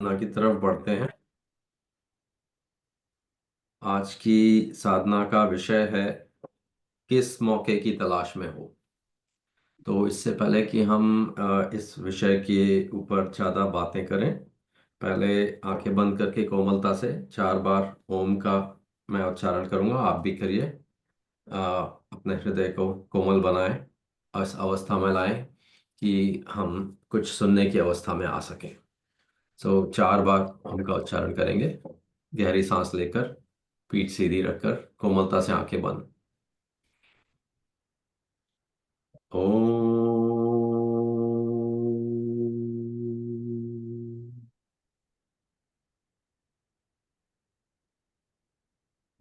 साधना की तरफ बढ़ते हैं। आज की साधना का विषय है किस मौके की तलाश में हो। तो इससे पहले कि हम इस विषय के ऊपर ज़्यादा बातें करें, पहले आंखें बंद करके कोमलता से 4 बार ओम का मैं उच्चारण करूंगा, आप भी करिए। अपने हृदय को कोमल बनाएं, इस अवस्था में लाएं कि हम कुछ सुनने की अवस्था में आ सकें। 4 बार ओम का उच्चारण करेंगे, गहरी सांस लेकर, पीठ सीधी रखकर, कोमलता से आंखें बंद। ओम।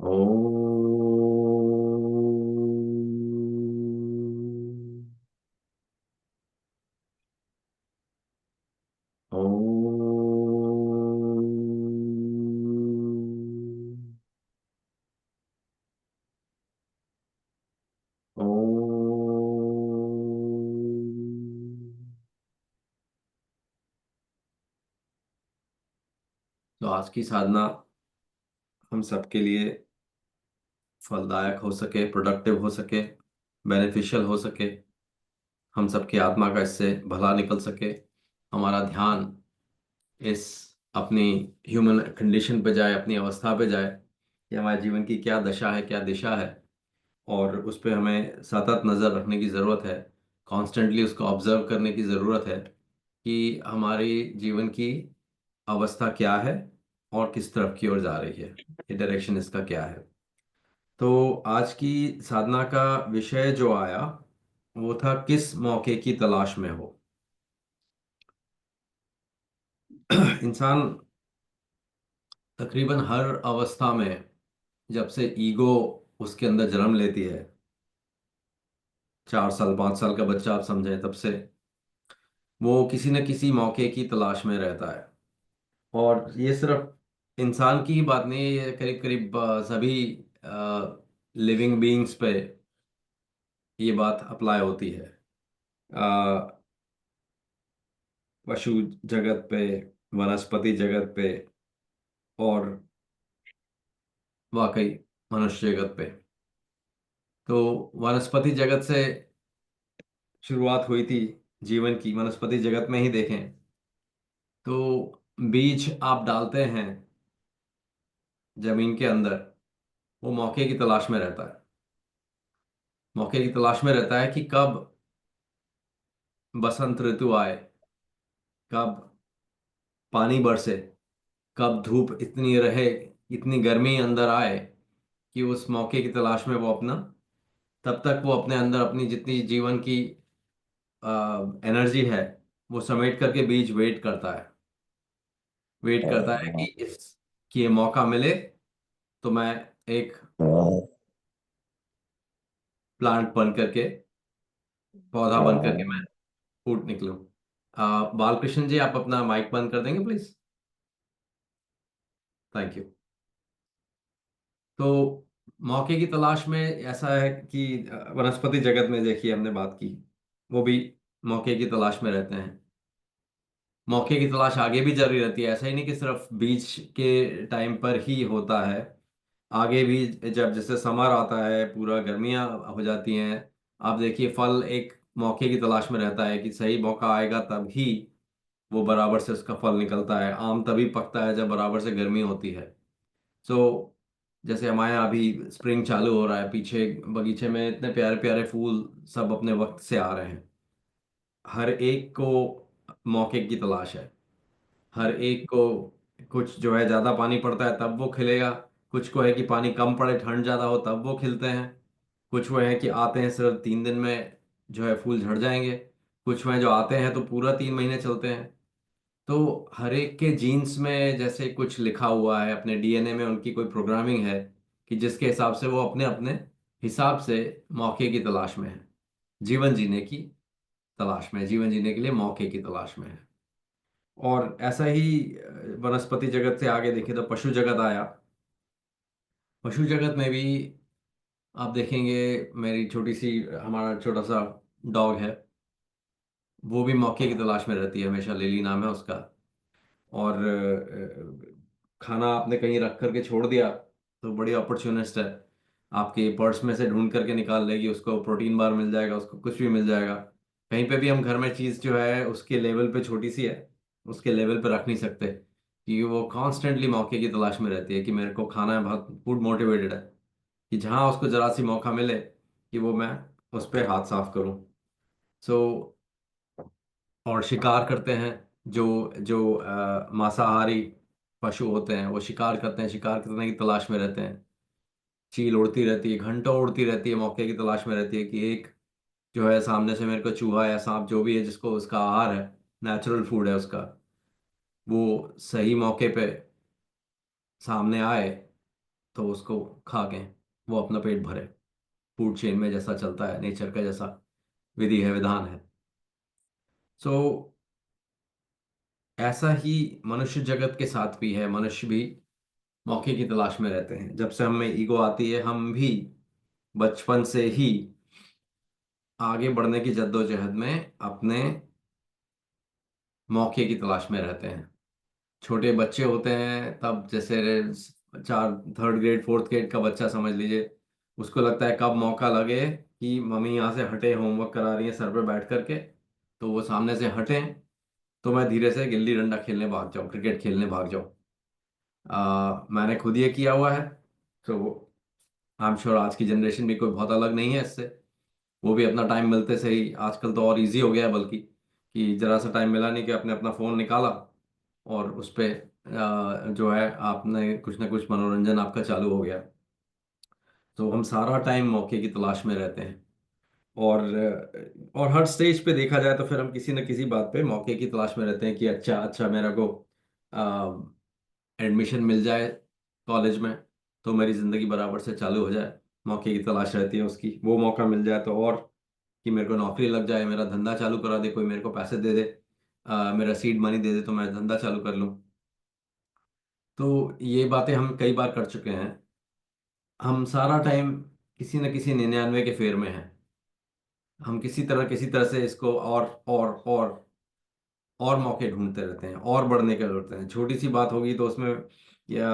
ओम। ओम। ओम। तो आज की साधना हम सबके लिए फलदायक हो सके, प्रोडक्टिव हो सके, बेनिफिशियल हो सके, हम सबकी आत्मा का इससे भला निकल सके, हमारा ध्यान इस अपनी ह्यूमन कंडीशन पे जाए, अपनी अवस्था पे जाए कि हमारे जीवन की क्या दशा है, क्या दिशा है, और उस पे हमें सतत नज़र रखने की ज़रूरत है। कॉन्स्टेंटली उसको ऑब्जर्व करने की ज़रूरत है कि हमारी जीवन की अवस्था क्या है और किस तरफ की ओर जा रही है, ये डायरेक्शन इसका क्या है। तो आज की साधना का विषय जो आया वो था किस मौके की तलाश में हो। इंसान तकरीबन हर अवस्था में, जब से ईगो उसके अंदर जन्म लेती है, 4 साल 5 साल का बच्चा आप समझें, तब से वो किसी न किसी मौके की तलाश में रहता है। और ये सिर्फ इंसान की ही बात नहीं है, ये करीब करीब सभी लिविंग बीइंग्स पे ये बात अप्लाई होती है। अ, पशु जगत पे, वनस्पति जगत पे, और वाकई मनुष्य जगत पे। तो वनस्पति जगत से शुरुआत हुई थी जीवन की। वनस्पति जगत में ही देखें तो बीज आप डालते हैं जमीन के अंदर, वो मौके की तलाश में रहता है। मौके की तलाश में रहता है कि कब बसंत ऋतु आए, कब पानी बरसे, कब धूप इतनी रहे, इतनी गर्मी अंदर आए कि उस मौके की तलाश में वो अपना, तब तक वो अपने अंदर अपनी जितनी जीवन की एनर्जी है वो समेट करके बीज वेट करता है। वेट करता है कि इस कि ये मौका मिले तो मैं एक प्लांट बन करके, पौधा बन करके मैं फूट निकलूं। बालकृष्ण जी, आप अपना माइक बंद कर देंगे प्लीज। Thank you. तो मौके की तलाश में ऐसा है कि वनस्पति जगत में देखिए हमने बात की, वो भी मौके की तलाश में रहते हैं। मौके की तलाश आगे भी जारी रहती है, ऐसा ही नहीं कि सिर्फ बीच के टाइम पर ही होता है। आगे भी जब जैसे समर आता है, पूरा गर्मियां हो जाती हैं, आप देखिए फल एक मौके की तलाश में रहता है कि सही मौका आएगा तब ही वो बराबर से उसका फल निकलता है। आम तभी पकता है जब बराबर से गर्मी होती है। सो जैसे हमारे यहाँ अभी स्प्रिंग चालू हो रहा है, पीछे बगीचे में इतने प्यारे प्यारे फूल सब अपने वक्त से आ रहे हैं। हर एक को मौके की तलाश है। हर एक को कुछ जो है ज़्यादा पानी पड़ता है तब वो खिलेगा, कुछ को है कि पानी कम पड़े, ठंड ज़्यादा हो तब वो खिलते हैं। कुछ वो है कि आते हैं सिर्फ 3 दिन में जो है फूल झड़ जाएंगे। कुछ में जो आते हैं तो पूरा 3 महीने चलते हैं। तो हर एक के जीन्स में जैसे कुछ लिखा हुआ है, अपने डीएनए में उनकी कोई प्रोग्रामिंग है कि जिसके हिसाब से वो अपने अपने हिसाब से मौके की तलाश में है, जीवन जीने की तलाश में है, जीवन जीने के लिए मौके की तलाश में है। और ऐसा ही वनस्पति जगत से आगे देखें तो पशु जगत आया। पशु जगत में भी आप देखेंगे, मेरी छोटी सी, हमारा छोटा सा डॉग है, वो भी मौके की तलाश में रहती है हमेशा। लिली नाम है उसका। और खाना आपने कहीं रख करके छोड़ दिया तो बड़ी अपॉर्चुनिस्ट है, आपके पर्स में से ढूंढ करके निकाल लेगी, उसको प्रोटीन बार मिल जाएगा, उसको कुछ भी मिल जाएगा। कहीं पे भी हम घर में चीज़ जो है उसके लेवल पे छोटी सी है, उसके लेवल पे रख नहीं सकते, क्योंकि वो कॉन्स्टेंटली मौके की तलाश में रहती है कि मेरे को खाना है, बहुत फूड मोटिवेटेड है, कि जहाँ उसको जरा सी मौका मिले कि वो मैं उस पर हाथ साफ करूँ। सो और शिकार करते हैं, जो जो मांसाहारी पशु होते हैं वो शिकार करते हैं, शिकार करने की तलाश में रहते हैं। चील उड़ती रहती है, घंटों उड़ती रहती है, मौके की तलाश में रहती है कि एक जो है सामने से मेरे को चूहा या सांप जो भी है जिसको उसका आहार है, नेचुरल फूड है उसका, वो सही मौके पे सामने आए तो उसको खा के वो अपना पेट भरे। फूड चेन में जैसा चलता है, नेचर का जैसा विधि है, विधान है। सो ऐसा ही मनुष्य जगत के साथ भी है, मनुष्य भी मौके की तलाश में रहते हैं। जब से हमें ईगो आती है, हम भी बचपन से ही आगे बढ़ने की जद्दोजहद में अपने मौके की तलाश में रहते हैं। छोटे बच्चे होते हैं तब, जैसे चार, थर्ड ग्रेड फोर्थ ग्रेड का बच्चा समझ लीजिए, उसको लगता है कब मौका लगे कि मम्मी यहाँ से हटे, होमवर्क करा रही है सर पे बैठ करके, तो वो सामने से हटें तो मैं धीरे से गिल्ली डंडा खेलने भाग जाऊँ, क्रिकेट खेलने भाग जाऊँ। मैंने खुद ये किया हुआ है। तो आई एम श्योर आज की जनरेशन भी कोई बहुत अलग नहीं है इससे। वो भी अपना टाइम मिलते से ही, आजकल तो और इजी हो गया है बल्कि, कि जरा सा टाइम मिला नहीं कि आपने अपना फ़ोन निकाला और उस पे जो है आपने कुछ ना कुछ मनोरंजन आपका चालू हो गया। तो हम सारा टाइम मौके की तलाश में रहते हैं। और और हर स्टेज पे देखा जाए तो फिर हम किसी न किसी बात पे मौके की तलाश में रहते हैं कि अच्छा अच्छा मेरे को एडमिशन मिल जाए कॉलेज में तो मेरी ज़िंदगी बराबर से चालू हो जाए। मौके की तलाश रहती है उसकी, वो मौका मिल जाए तो और, कि मेरे को नौकरी लग जाए, मेरा धंधा चालू करा दे, कोई मेरे को पैसे दे दे, मेरा सीड मनी दे दे तो मैं धंधा चालू कर लूँ। तो ये बातें हम कई बार कर चुके हैं। हम सारा टाइम किसी न किसी 99 के फेर में हैं। हम किसी तरह से इसको और मौके ढूंढते रहते हैं, और बढ़ने के रहते हैं। छोटी सी बात होगी तो उसमें, या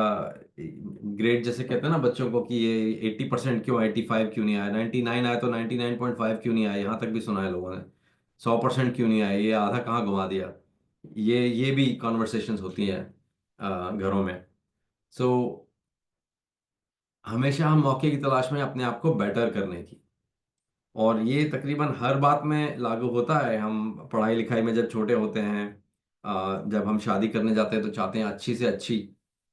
ग्रेड जैसे कहते हैं ना बच्चों को, कि ये 80% क्यों, 85 क्यों नहीं आया, 99 आया तो 99.5 क्यों नहीं आया, यहाँ तक भी सुना है लोगों ने। 100% क्यों नहीं आया, ये आधा कहाँ घुमा दिया। ये भी कॉन्वर्सेशंस होती हैं घरों में। सो हमेशा हम मौके की तलाश में अपने आप को बेटर करने की, और ये तकरीबन हर बात में लागू होता है। हम पढ़ाई लिखाई में जब छोटे होते हैं, जब हम शादी करने जाते हैं तो चाहते हैं अच्छी से अच्छी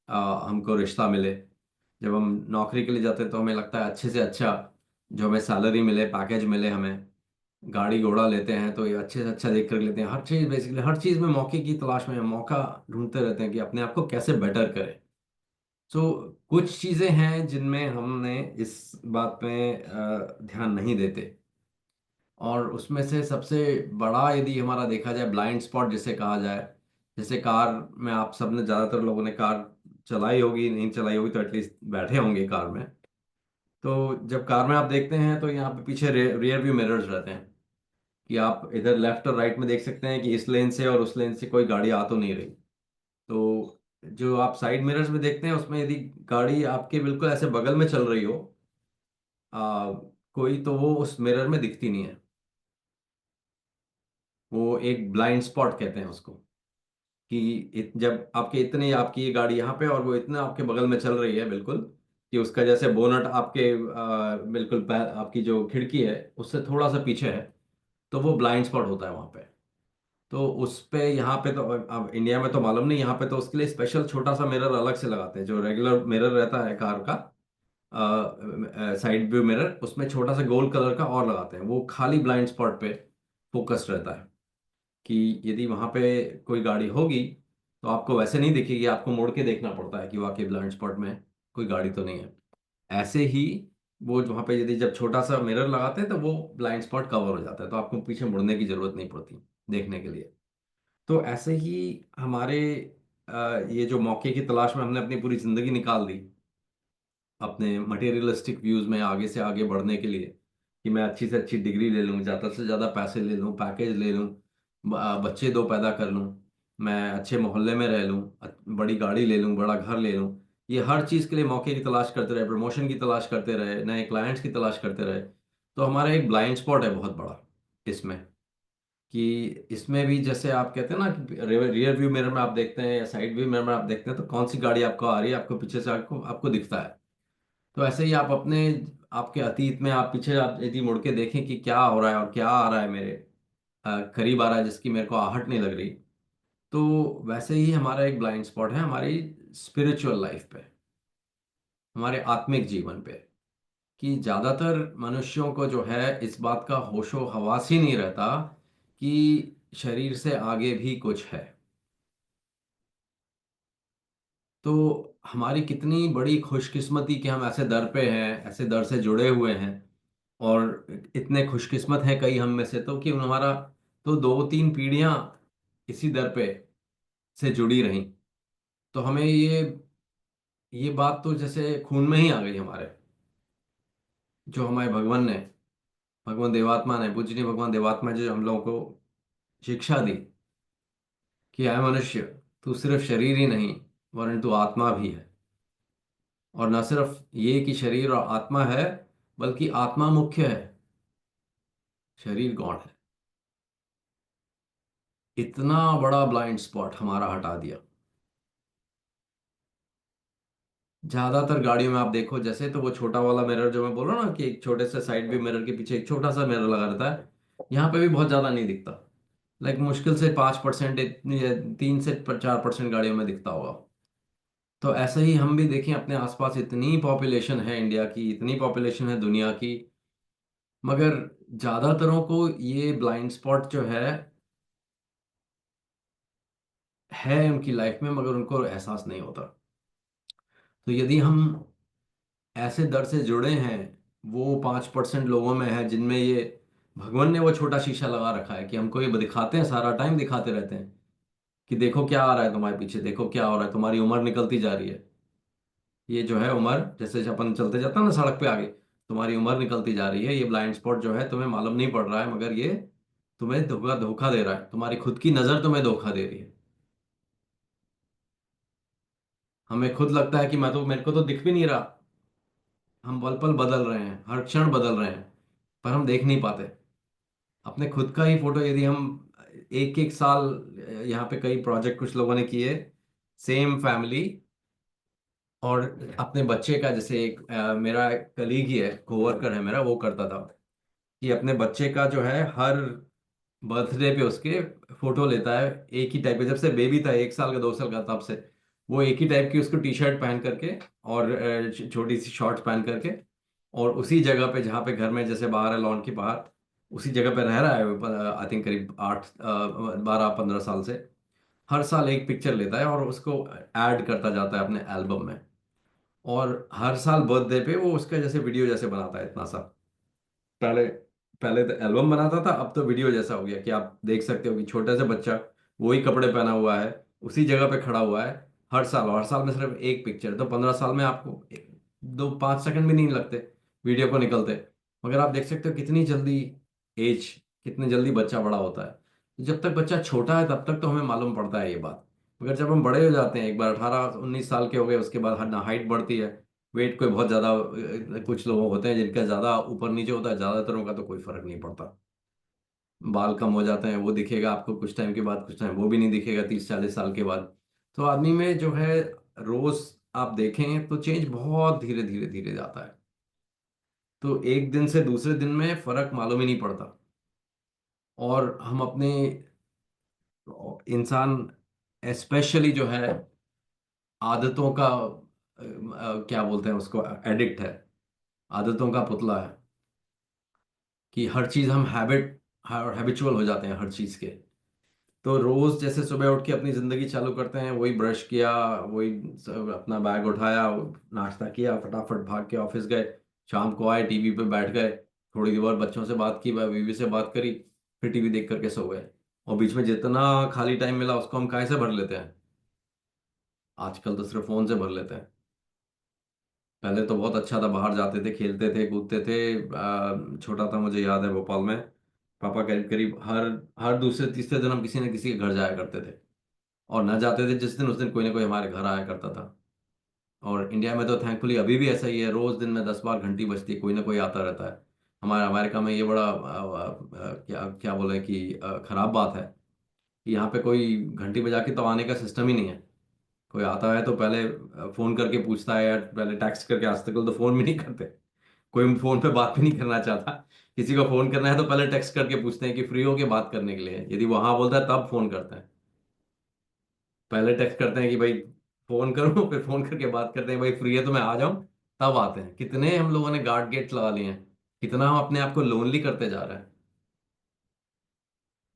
हमको रिश्ता मिले। जब हम नौकरी के लिए जाते हैं तो हमें लगता है अच्छे से अच्छा जो हमें सैलरी मिले, पैकेज मिले हमें। गाड़ी घोड़ा लेते हैं तो ये अच्छे से अच्छा देख कर लेते हैं। हर चीज़, बेसिकली हर चीज़ में मौके की तलाश में, मौका ढूंढते रहते हैं कि अपने आप को कैसे बेटर करें। सो कुछ चीज़ें हैं जिनमें हमने इस बात पे ध्यान नहीं देते, और उसमें से सबसे बड़ा यदि हमारा देखा जाए ब्लाइंड स्पॉट जिसे कहा जाए, जैसे कार में आप सबने, ज़्यादातर लोगों ने कार चलाई होगी, नहीं चलाई होगी तो एटलीस्ट बैठे होंगे कार में। तो जब कार में आप देखते हैं तो यहाँ पे पीछे रियर व्यू मिरर्स रहते हैं, कि आप इधर लेफ्ट और राइट में देख सकते हैं कि इस लेन से और उस लेन से कोई गाड़ी आ तो नहीं रही। तो जो आप साइड मिरर्स में देखते हैं उसमें यदि गाड़ी आपके बिल्कुल ऐसे बगल में चल रही हो आ, कोई, तो वो उस मिरर में दिखती नहीं है। वो एक ब्लाइंड स्पॉट कहते हैं उसको, कि जब आपके इतने, आपकी ये गाड़ी यहाँ पे और वो इतना आपके बगल में चल रही है बिल्कुल, कि उसका जैसे बोनट आपके बिल्कुल आपकी जो खिड़की है उससे थोड़ा सा पीछे है, तो वो ब्लाइंड स्पॉट होता है वहाँ पे। तो उस पे यहाँ पे तो अब इंडिया में तो मालूम नहीं, यहाँ पे तो उसके लिए स्पेशल छोटा सा मिरर अलग से लगाते हैं। जो रेगुलर मिरर रहता है कार का, साइड व्यू मिरर, उसमें छोटा सा गोल्ड कलर का और लगाते हैं, वो खाली ब्लाइंड स्पॉट पे फोकस्ड रहता है, कि यदि वहां पे कोई गाड़ी होगी तो आपको वैसे नहीं दिखेगी, आपको मुड़ के देखना पड़ता है कि वाकई ब्लाइंड स्पॉट में कोई गाड़ी तो नहीं है। ऐसे ही वो वहां पे यदि जब छोटा सा मिरर लगाते हैं तो वो ब्लाइंड स्पॉट कवर हो जाता है, तो आपको पीछे मुड़ने की जरूरत नहीं पड़ती देखने के लिए। तो ऐसे ही हमारे ये जो मौके की तलाश में हमने अपनी पूरी जिंदगी निकाल दी अपने मटेरियलिस्टिक व्यूज में आगे से आगे बढ़ने के लिए, कि मैं अच्छी से अच्छी डिग्री ले लूँ, ज़्यादा से ज़्यादा पैसे ले लूँ, पैकेज ले लूँ, बच्चे दो पैदा कर लूँ, मैं अच्छे मोहल्ले में रह लूं, बड़ी गाड़ी ले लूं, बड़ा घर ले लूं। ये हर चीज़ के लिए मौके की तलाश करते रहे, प्रमोशन की तलाश करते रहे, नए क्लाइंट्स की तलाश करते रहे। तो हमारा एक ब्लाइंड स्पॉट है बहुत बड़ा इसमें, कि इसमें भी जैसे आप कहते हैं ना कि रियर व्यू मिरर में आप देखते हैं या साइड व्यू मिरर में आप देखते हैं, तो कौन सी गाड़ी आपको आ रही है, आपको पीछे से आपको आपको दिखता है। तो ऐसे ही आप अपने, आपके अतीत में आप पीछे आप यदि मुड़ के देखें कि क्या हो रहा है और क्या आ रहा है मेरे करीब आ रहा है जिसकी मेरे को आहट नहीं लग रही, तो वैसे ही हमारा एक ब्लाइंड स्पॉट है हमारी स्पिरिचुअल लाइफ पे, हमारे आत्मिक जीवन पे। कि ज्यादातर मनुष्यों को जो है इस बात का होशो हवास ही नहीं रहता कि शरीर से आगे भी कुछ है। तो हमारी कितनी बड़ी खुशकिस्मती कि हम ऐसे दर पे हैं, ऐसे दर से जुड़े हुए हैं। और इतने खुशकिस्मत हैं कई हम में से तो कि हमारा तो 2-3 पीढ़ियां इसी दर पे से जुड़ी रहीं। तो हमें ये बात तो जैसे खून में ही आ गई हमारे, जो हमारे भगवान ने, भगवान देवात्मा ने, पूजनीय भगवान देवात्मा जो हम लोगों को शिक्षा दी कि आय मनुष्य, तू सिर्फ शरीर ही नहीं वरन तू आत्मा भी है। और न सिर्फ ये कि शरीर और आत्मा है, बल्कि आत्मा मुख्य है, शरीर गौण है। इतना बड़ा ब्लाइंड स्पॉट हमारा हटा दिया। ज्यादातर गाड़ियों में आप देखो जैसे, तो वो छोटा वाला मिरर जो मैं बोल रहा हूँ ना कि एक छोटे से साइड भी मिरर के पीछे एक छोटा सा मिरर लगा रहता है, यहाँ पे भी बहुत ज्यादा नहीं दिखता। लाइक मुश्किल से 5%, इतनी 3 से 4% गाड़ियों में दिखता होगा। तो ऐसे ही हम भी देखें अपने आसपास, इतनी पॉपुलेशन है इंडिया की, इतनी पॉपुलेशन है दुनिया की, मगर ज्यादातरों को ये ब्लाइंड स्पॉट जो है उनकी लाइफ में, मगर उनको एहसास नहीं होता। तो यदि हम ऐसे दर से जुड़े हैं, वो 5% लोगों में है जिनमें ये, भगवान ने वो छोटा शीशा लगा रखा है कि हमको ये दिखाते हैं, सारा टाइम दिखाते रहते हैं कि देखो क्या आ रहा है तुम्हारे पीछे, देखो क्या हो रहा है, तुम्हारी उम्र निकलती जा रही है। ये जो है उम्र, जैसे अपन चलते जाते हैं ना सड़क पे आगे, तुम्हारी उम्र निकलती जा रही है, ये ब्लाइंड स्पॉट जो है तुम्हें मालूम नहीं पड़ रहा है, मगर ये तुम्हें धोखा धोखा दे रहा है, तुम्हारी खुद की नजर तुम्हें धोखा दे रही है। हमें खुद लगता है कि मैं तो, मेरे को तो दिख भी नहीं रहा, हम पल पल बदल रहे हैं, हर क्षण बदल रहे हैं, पर हम देख नहीं पाते अपने खुद का ही फोटो। यदि हम एक एक साल, यहाँ पे कई प्रोजेक्ट कुछ लोगों ने किए, सेम फैमिली और अपने बच्चे का, जैसे एक मेरा कलीग ही है, कोवर्कर है मेरा, वो करता था कि अपने बच्चे का जो है हर बर्थडे पे उसके फोटो लेता है, एक ही टाइप के, जब से बेबी था 1 साल का 2 साल का तब से वो एक ही टाइप की उसको टी शर्ट पहन करके और छोटी सी शॉर्ट्स पहन करके, और उसी जगह पे जहाँ पे घर में जैसे बाहर है लॉन के बाहर, उसी जगह पे रह रहा है आई थिंक करीब 8 12 15 साल से। हर साल एक पिक्चर लेता है और उसको ऐड करता जाता है अपने एल्बम में, और हर साल बर्थडे पे वो उसका जैसे वीडियो जैसे बनाता है इतना सा। पहले पहले तो एल्बम बनाता था, अब तो वीडियो जैसा हो गया कि आप देख सकते हो कि छोटा सा बच्चा वही कपड़े पहना हुआ है, उसी जगह पे खड़ा हुआ है हर साल, और हर साल में सिर्फ एक पिक्चर, तो 15 साल में आपको 2-5 सेकंड भी नहीं लगते वीडियो को निकलते। मगर आप देख सकते हो कितनी जल्दी एज, कितनी जल्दी बच्चा बड़ा होता है। जब तक बच्चा छोटा है तब तक तो हमें मालूम पड़ता है ये बात, मगर जब हम बड़े हो जाते हैं, एक बार 18-19 साल के हो गए, उसके बाद ना हाइट बढ़ती है, वेट कोई बहुत ज्यादा, कुछ लोग होते हैं जिनका ज्यादा ऊपर नीचे होता है, ज्यादातरों का तो कोई फर्क नहीं पड़ता। बाल कम हो जाते हैं, वो दिखेगा आपको कुछ टाइम के बाद, कुछ टाइम वो भी नहीं दिखेगा 30-40 साल के बाद। तो आदमी में जो है, रोज आप देखें तो चेंज बहुत धीरे धीरे धीरे जाता है। तो एक दिन से दूसरे दिन में फर्क मालूम ही नहीं पड़ता। और हम अपने, इंसान स्पेशली जो है आदतों का क्या बोलते हैं उसको, एडिक्ट है, आदतों का पुतला है। कि हर चीज हम हैबिचुअल हो जाते हैं हर चीज के। तो रोज जैसे सुबह उठ के अपनी जिंदगी चालू करते हैं, वही ब्रश किया, वही अपना बैग उठाया, नाश्ता किया, फटाफट भाग के ऑफिस गए, शाम को आए, टीवी पे बैठ गए, थोड़ी देर बच्चों से बात की, बीवी से बात करी, फिर टीवी देख करके सो गए। और बीच में जितना खाली टाइम मिला उसको हम काय से भर लेते हैं, आजकल तो सिर्फ फोन से भर लेते हैं। पहले तो बहुत अच्छा था, बाहर जाते थे, खेलते थे, कूदते थे। छोटा था, मुझे याद है भोपाल में पापा करीब करीब हर हर दूसरे तीसरे दिन हम किसी न किसी के घर जाया करते थे। और ना जाते थे जिस दिन, उस दिन कोई ना कोई हमारे घर आया करता था। और इंडिया में तो थैंकफुली अभी भी ऐसा ही है, रोज दिन में 10 बार घंटी बजती है, कोई ना कोई आता रहता है। हमारे अमेरिका में ये बड़ा क्या क्या बोले कि खराब बात है कि यहाँ पे कोई घंटी बजा के तो आने का सिस्टम ही नहीं है। कोई आता है तो पहले फोन करके पूछता है, या पहले टेक्स्ट करके, आज तक तो फोन भी नहीं करते। कोई फोन पे बात भी नहीं करना चाहता। किसी को फोन करना है तो पहले टेक्स्ट करके पूछते हैं कि फ्री हो के बात करने के लिए, यदि वो हाँ बोलता है तब फोन करते हैं। पहले टेक्स्ट करते हैं कि भाई फोन करो, फिर फोन करके बात करते हैं भाई फ्री है तो मैं आ जाऊं, तब आते हैं। कितने हम लोगों ने गार्ड गेट लगा लिए हैं, कितना हम अपने आप को लोनली करते जा रहे हैं।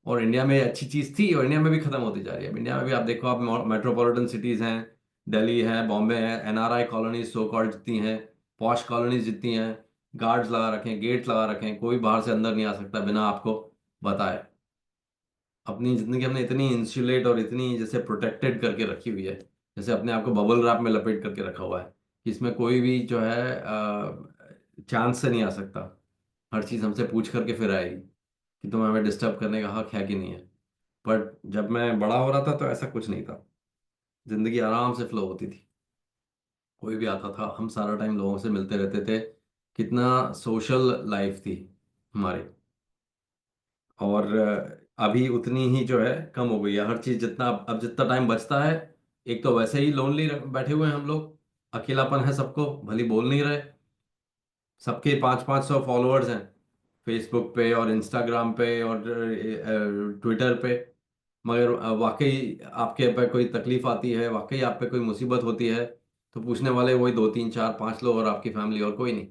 और इंडिया में अच्छी चीज थी, और इंडिया में भी खत्म होती जा रही है। अब इंडिया में भी आप देखो, आप मेट्रोपॉलिटन सिटीज हैं, दिल्ली है, बॉम्बे है, एनआरआई कॉलोनीज सो कॉल्ड जितनी हैं, पॉश कॉलोनीज जितनी हैं, गार्ड्स लगा रखे हैं, गेट लगा रखे हैं, कोई बाहर से अंदर नहीं आ सकता बिना आपको बताए। अपनी जिंदगी हमने इतनी इंसुलेट और इतनी जैसे प्रोटेक्टेड करके रखी हुई है, जैसे अपने आप को बबल रैप में लपेट करके रखा हुआ है, कि इसमें कोई भी जो है चांस से नहीं आ सकता। हर चीज़ हमसे पूछ करके फिर आएगी कि तुम्हें हमें डिस्टर्ब करने का हक है कि नहीं है। बट जब मैं बड़ा हो रहा था तो ऐसा कुछ नहीं था, जिंदगी आराम से फ्लो होती थी। कोई भी आता था, हम सारा टाइम लोगों से मिलते रहते थे। कितना सोशल लाइफ थी हमारी। और अभी उतनी ही जो है कम हो गई है हर चीज। जितना अब जितना टाइम बचता है, एक तो वैसे ही लोनली बैठे हुए हैं हम लोग, अकेलापन है सबको, भली बोल नहीं रहे। सबके 500-500 फॉलोअर्स हैं फेसबुक पे और इंस्टाग्राम पे और ट्विटर पे। मगर वाकई आपके पे कोई तकलीफ आती है, वाकई आप पे कोई मुसीबत होती है, तो पूछने वाले वही 2 3 4 5 लोग, और आपकी फैमिली, और कोई नहीं।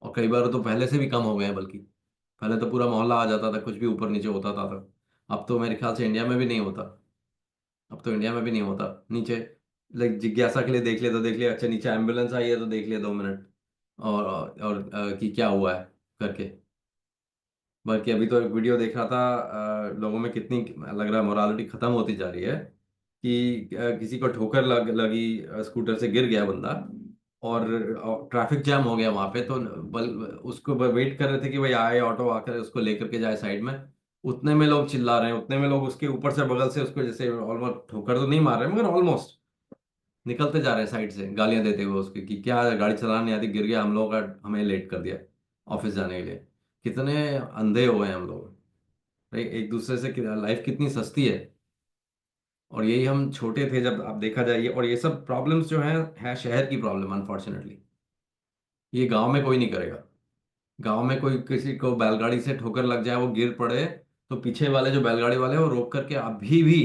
और कई बार तो पहले से भी कम हो गए हैं बल्कि। पहले तो पूरा मोहल्ला आ जाता था, कुछ भी ऊपर नीचे होता था तो। अब तो मेरे ख्याल से इंडिया में भी नहीं होता। अब तो इंडिया में भी नहीं होता नीचे। लाइक जिज्ञासा के लिए देख लिया तो देख लिया, अच्छा नीचे एम्बुलेंस आई है तो देख लिया 2 मिनट, और कि क्या हुआ है करके। बल्कि अभी तो एक वीडियो देख रहा था, लोगों में कितनी लग रहा है मोरालिटी खत्म होती जा रही है, कि किसी को ठोकर लगी, स्कूटर से गिर गया बंदा, और ट्रैफिक जैम हो गया वहां पे, तो उसको वेट कर रहे थे कि भाई आए ऑटो आकर उसको लेकर के जाए साइड में। उतने में लोग चिल्ला रहे हैं, उतने में लोग उसके ऊपर से बगल से उसको जैसे ऑलमोस्ट ठोकर तो नहीं मार रहे मगर ऑलमोस्ट निकलते जा रहे हैं साइड से, गालियां देते हुए उसकी कि क्या गाड़ी चलाने नहीं आती, गिर गया, हम लोग का हमें लेट कर दिया ऑफिस जाने के लिए। कितने अंधे हो गए हैं हम लोग। भाई एक दूसरे से लाइफ कितनी सस्ती है। और यही हम छोटे थे जब, आप देखा जाए और ये सब प्रॉब्लम्स जो हैं है शहर की प्रॉब्लम अनफॉर्चुनेटली। ये गांव में कोई नहीं करेगा। गांव में कोई किसी को बैलगाड़ी से ठोकर लग जाए, वो गिर पड़े, तो पीछे वाले जो बैलगाड़ी वाले हैं वो रोक करके अभी भी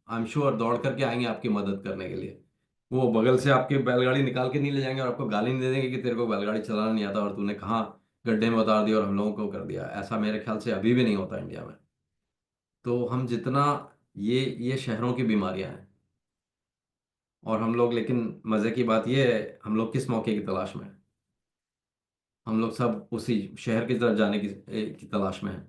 आई एम श्योर दौड़ करके आएंगे आपकी मदद करने के लिए। वो बगल से आपकी बैलगाड़ी निकाल के नहीं ले जाएंगे और आपको गाली नहीं दे देंगे कि तेरे को बैलगाड़ी चलाना नहीं आता और तूने कहाँ गड्ढे में उतार दिया और हम लोगों को कर दिया। ऐसा मेरे ख्याल से अभी भी नहीं होता इंडिया में। तो हम जितना, ये शहरों की बीमारियां हैं। और हम लोग, लेकिन मजे की बात ये है, हम लोग किस मौके की तलाश में हैं? हम लोग सब उसी शहर की तरफ जाने की तलाश में हैं।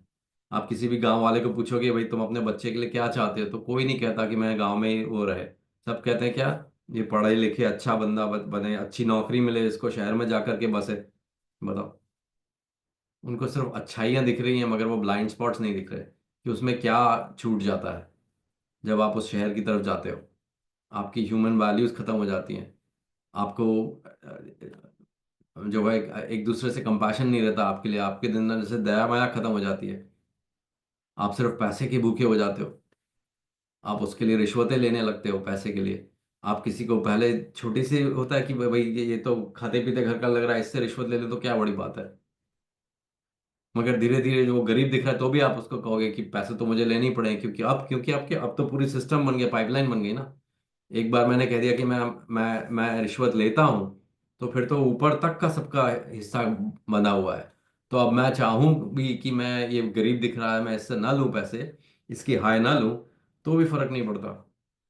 आप किसी भी गांव वाले को पूछोगे भाई तुम अपने बच्चे के लिए क्या चाहते हो, तो कोई नहीं कहता कि मैं गांव में ही वो रहे। सब कहते हैं क्या, ये पढ़े लिखे अच्छा बंदा बने, अच्छी नौकरी मिले इसको, शहर में जा करके बसे। बताओ। उनको सिर्फ अच्छाइयाँ दिख रही हैं, मगर वो ब्लाइंड स्पॉट्स नहीं दिख रहे कि उसमें क्या छूट जाता है जब आप उस शहर की तरफ जाते हो। आपकी ह्यूमन वैल्यूज खत्म हो जाती हैं। आपको जो है एक दूसरे से कंपैशन नहीं रहता आपके लिए, आपके दिन में जैसे दया माया खत्म हो जाती है। आप सिर्फ पैसे के भूखे हो जाते हो। आप उसके लिए रिश्वतें लेने लगते हो पैसे के लिए। आप किसी को पहले छोटी सी होता है कि भाई ये तो खाते पीते घर का लग रहा है, इससे रिश्वत ले लो तो क्या बड़ी बात है। मगर धीरे धीरे जो वो गरीब दिख रहा है तो भी आप उसको कहोगे कि पैसे तो मुझे लेने ही पड़ेंगे, क्योंकि आपके अब तो पूरी सिस्टम बन गया, पाइपलाइन बन गई ना। एक बार मैंने कह दिया कि मैं रिश्वत लेता हूँ, तो फिर तो ऊपर तक का सबका हिस्सा बंधा हुआ है। तो अब मैं चाहूँ भी कि मैं, ये गरीब दिख रहा है, मैं इससे ना लूँ पैसे, इसकी हाय ना लूँ, तो भी फर्क नहीं पड़ता।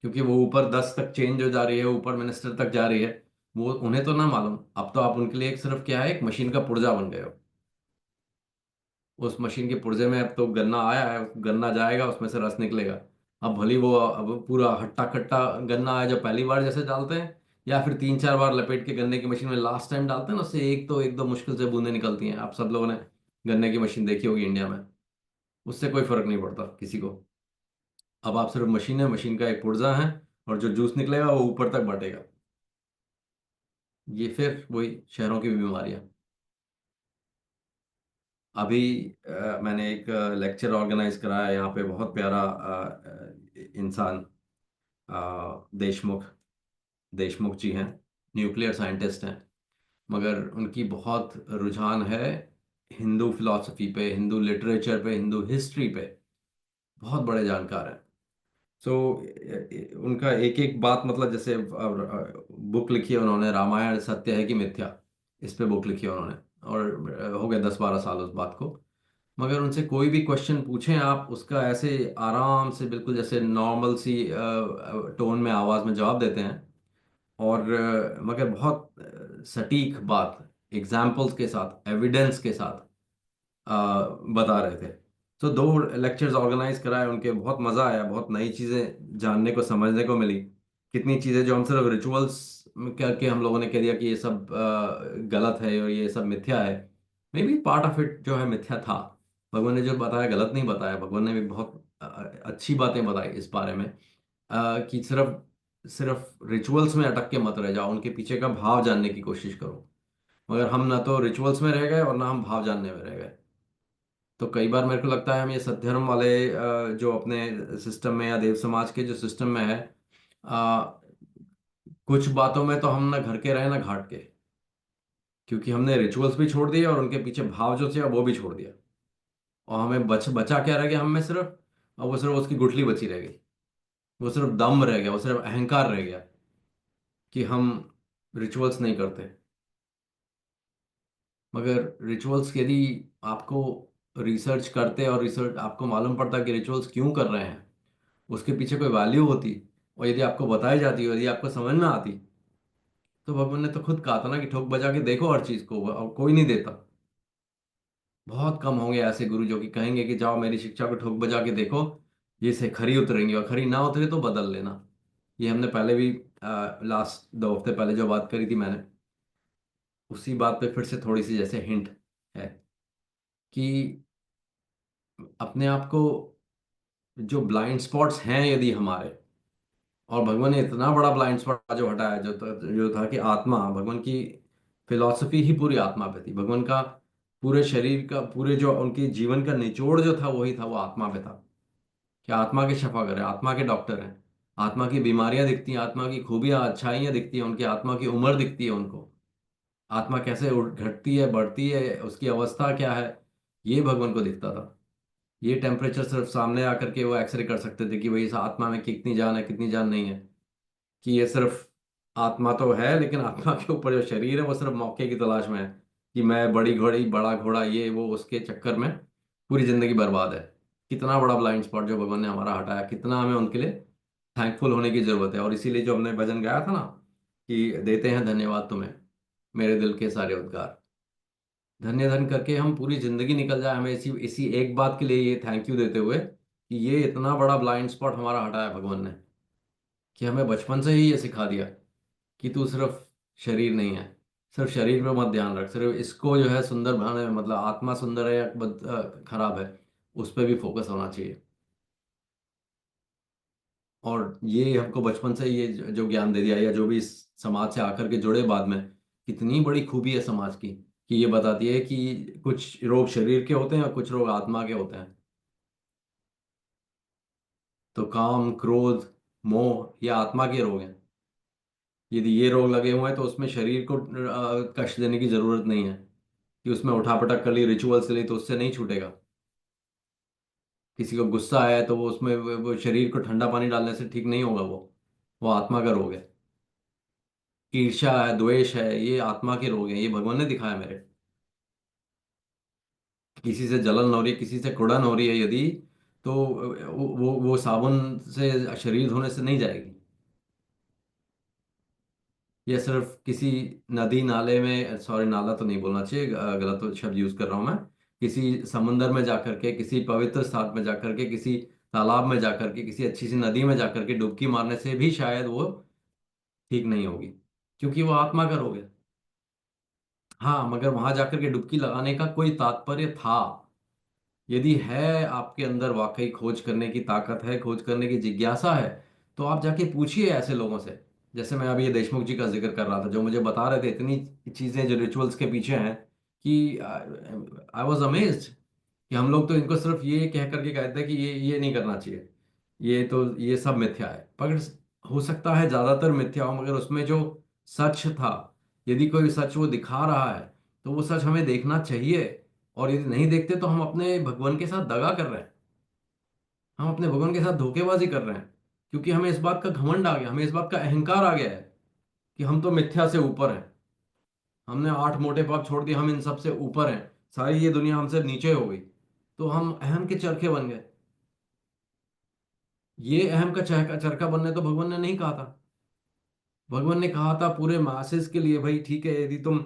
क्योंकि वो ऊपर 10 तक चेंज हो जा रही है, ऊपर मिनिस्टर तक जा रही है। वो उन्हें तो ना मालूम, अब तो आप उनके लिए एक सिर्फ क्या है, एक मशीन का पुर्जा बन गए हो। उस मशीन के पुर्जे में अब तो गन्ना आया है, गन्ना जाएगा, उसमें से रस निकलेगा। अब भली वो अब पूरा हट्टा कट्टा गन्ना आया जो पहली बार जैसे डालते हैं, या फिर 3 4 बार लपेट के गन्ने की मशीन में लास्ट टाइम डालते हैं ना, उससे एक दो मुश्किल से बूंदें निकलती हैं। आप सब लोगों ने गन्ने की मशीन देखी होगी इंडिया में। उससे कोई फर्क नहीं पड़ता किसी को। अब आप सिर्फ मशीन है, मशीन का एक पुर्जा है, और जो जूस निकलेगा वो ऊपर तक बटेगा। ये फिर वही शहरों की बीमारियां। अभी मैंने एक लेक्चर ऑर्गेनाइज कराया यहाँ पे, बहुत प्यारा इंसान, देशमुख, देशमुख जी हैं, न्यूक्लियर साइंटिस्ट हैं, मगर उनकी बहुत रुझान है हिंदू फिलॉसफी पे, हिंदू लिटरेचर पे, हिंदू हिस्ट्री पे, बहुत बड़े जानकार हैं। सो उनका एक एक बात, मतलब जैसे बुक लिखी है उन्होंने, रामायण सत्य है कि मिथ्या, इस पे बुक लिखी है उन्होंने, और हो गए 10-12 साल उस बात को। मगर उनसे कोई भी क्वेश्चन पूछें आप, उसका ऐसे आराम से बिल्कुल जैसे नॉर्मल सी टोन में, आवाज़ में जवाब देते हैं। और मगर बहुत सटीक बात, एग्जाम्पल्स के साथ, एविडेंस के साथ बता रहे थे। तो 2 लेक्चर्स ऑर्गेनाइज कराए उनके, बहुत मज़ा आया, बहुत नई चीज़ें जानने को, समझने को मिली। कितनी चीज़ें जो हम सिर्फ रिचुअल्स करके हम लोगों ने कह दिया कि ये सब गलत है और ये सब मिथ्या है। May be part of it जो है मिथ्या था। भगवान ने जो बताया गलत नहीं बताया, भगवान ने भी बहुत अच्छी बातें बताई इस बारे में, कि सिर्फ सिर्फ रिचुअल्स में अटक के मत रह जाओ, उनके पीछे का भाव जानने की कोशिश करो। मगर हम ना तो रिचुअल्स में रह गए और ना हम भाव जानने में रह गए। तो कई बार मेरे को लगता है हम ये सद्धर्म वाले जो अपने सिस्टम में, या देव समाज के जो सिस्टम में है, अ, कुछ बातों में तो हम ना घर के रहे ना घाट के, क्योंकि हमने रिचुअल्स भी छोड़ दिए और उनके पीछे भाव जो थे वो भी छोड़ दिया। और हमें बचा क्या रह गया हम में सिर्फ, और वो सिर्फ उसकी गुठली बची रह गई, वो सिर्फ दम रह गया, वो सिर्फ अहंकार रह गया कि हम रिचुअल्स नहीं करते। मगर रिचुअल्स यदि आपको रिसर्च करते और रिसर्च आपको मालूम पड़ता कि रिचुअल्स क्यों कर रहे हैं, उसके पीछे कोई वैल्यू होती, और यदि आपको बताई जाती और यदि आपको समझ में आती, तो भगवान ने तो खुद कहा था ना कि ठोक बजा के देखो हर चीज को, और कोई नहीं देता। बहुत कम होंगे ऐसे गुरु जो कि कहेंगे कि जाओ मेरी शिक्षा को ठोक बजा के देखो, ये से खरी उतरेंगे, और खरी ना उतरे तो बदल लेना। ये हमने पहले भी लास्ट 2 हफ्ते पहले जो बात करी थी मैंने, उसी बात पे फिर से थोड़ी सी जैसे हिंट है कि अपने आप को, जो ब्लाइंड स्पॉट्स हैं यदि हमारे, और भगवान ने इतना बड़ा ब्लाइंड स्पॉट जो हटाया, जो था कि आत्मा, भगवान की फिलॉसफी ही पूरी आत्मा पे थी। भगवान का पूरे शरीर का, पूरे जो उनके जीवन का निचोड़ जो था वही था, वो आत्मा पे था। कि आत्मा के शफा करे, आत्मा के डॉक्टर हैं, आत्मा की बीमारियां दिखती हैं, आत्मा की खूबियां अच्छाइयां दिखती हैं, उनकी आत्मा की उम्र दिखती है उनको, आत्मा कैसे घटती है, बढ़ती है, उसकी अवस्था क्या है, ये भगवान को दिखता था। ये टेम्परेचर सिर्फ सामने आकर के वो एक्सरे कर सकते थे कि भाई इस आत्मा में कितनी जान है, कितनी जान नहीं है। कि ये सिर्फ आत्मा तो है, लेकिन आत्मा के ऊपर जो शरीर है वो सिर्फ मौके की तलाश में है, कि मैं बड़ी घोड़ी, बड़ा घोड़ा, ये वो, उसके चक्कर में पूरी जिंदगी बर्बाद है। कितना बड़ा ब्लाइंड स्पॉट जो भगवान ने हमारा हटाया, कितना हमें उनके लिए थैंकफुल होने की जरूरत है। और इसीलिए जो हमने भजन गाया था ना, कि देते हैं धन्यवाद तुम्हें मेरे दिल के सारे उद्गार, धन्य धन करके हम पूरी जिंदगी निकल जाए हमें इसी इसी एक बात के लिए ये थैंक यू देते हुए, कि ये इतना बड़ा ब्लाइंड स्पॉट हमारा हटाया भगवान ने, कि हमें बचपन से ही ये सिखा दिया कि तू सिर्फ शरीर नहीं है, सिर्फ शरीर पे मत ध्यान रख, सिर्फ इसको जो है सुंदर बनाने में, मतलब आत्मा सुंदर है या खराब है, उस पर भी फोकस होना चाहिए। और ये हमको बचपन से ये जो ज्ञान दे दिया, या जो भी इस समाज से आकर के जुड़े बाद में, कितनी बड़ी खूबी है समाज की, कि ये बताती है कि कुछ रोग शरीर के होते हैं और कुछ रोग आत्मा के होते हैं। तो काम, क्रोध, मोह, ये आत्मा के रोग हैं। यदि ये रोग लगे हुए हैं तो उसमें शरीर को कष्ट देने की जरूरत नहीं है, कि उसमें उठापटक कर ली, रिचुअल्स ली, तो उससे नहीं छूटेगा। किसी को गुस्सा आया है तो वो उसमें वो शरीर को ठंडा पानी डालने से ठीक नहीं होगा, वो आत्मा का रोग है। ईर्ष्या है, द्वेष है, ये आत्मा के रोग हैं, ये भगवान ने दिखाया मेरे। किसी से जलन हो रही है, किसी से कुड़न हो रही है यदि, तो वो साबुन से शरीर धोने से नहीं जाएगी। या सिर्फ किसी नदी नाले में, सॉरी नाला तो नहीं बोलना चाहिए, गलत तो शब्द यूज कर रहा हूं मैं, किसी समुंदर में जाकर के, किसी पवित्र स्थान में जाकर के, किसी तालाब में जाकर के, किसी अच्छी सी नदी में जाकर के डुबकी मारने से भी शायद वो ठीक नहीं होगी, क्योंकि वो आत्मा का रोग है। हाँ, मगर वहां जाकर के डुबकी लगाने का कोई तात्पर्य था, यदि है आपके अंदर वाकई खोज करने की ताकत है, खोज करने की जिज्ञासा है, तो आप जाके पूछिए ऐसे लोगों से। जैसे मैं अभी ये देशमुख जी का जिक्र कर रहा था, जो मुझे बता रहे थे इतनी चीजें जो रिचुअल्स के पीछे हैं, कि आई वॉज अमेज्ड कि हम लोग तो इनको सिर्फ ये कह करके कहते हैं कि ये नहीं करना चाहिए, ये तो ये सब मिथ्या है। पर हो सकता है ज्यादातर मिथ्या हो, मगर उसमें जो सच था, यदि कोई सच वो दिखा रहा है, तो वो सच हमें देखना चाहिए। और यदि नहीं देखते तो हम अपने भगवान के साथ दगा कर रहे हैं, हम अपने भगवान के साथ धोखेबाजी कर रहे हैं। क्योंकि हमें इस बात का घमंड आ गया, हमें इस बात का अहंकार आ गया है कि हम तो मिथ्या से ऊपर हैं। हमने 8 मोटे पाप छोड़ दिए, हम इन सब से ऊपर हैं, सारी ये दुनिया हमसे नीचे हो गई। तो हम अहम के चरखे बन गए। ये अहम का चरखा चरखा बनने तो भगवान ने नहीं कहा था। भगवान ने कहा था पूरे मासेस के लिए, भाई ठीक है, यदि तुम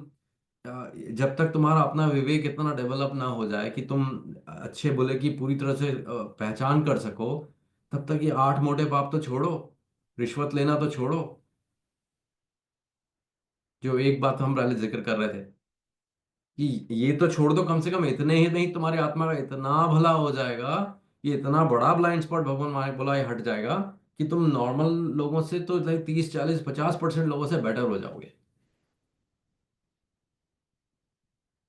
जब तक तुम्हारा अपना विवेक इतना डेवलप ना हो जाए कि तुम अच्छे बुरे की पूरी तरह से पहचान कर सको, तब तक ये 8 मोटे पाप तो छोड़ो, रिश्वत लेना तो छोड़ो। जो एक बात हम पहले जिक्र कर रहे थे कि ये तो छोड़ दो, कम से कम इतने ही नहीं, तुम्हारी आत्मा का इतना भला हो जाएगा, ये इतना बड़ा ब्लाइंड स्पॉट भगवान माने बोला ये हट जाएगा, कि तुम नॉर्मल लोगों से तो 30 40 50% लोगों से बेटर हो जाओगे।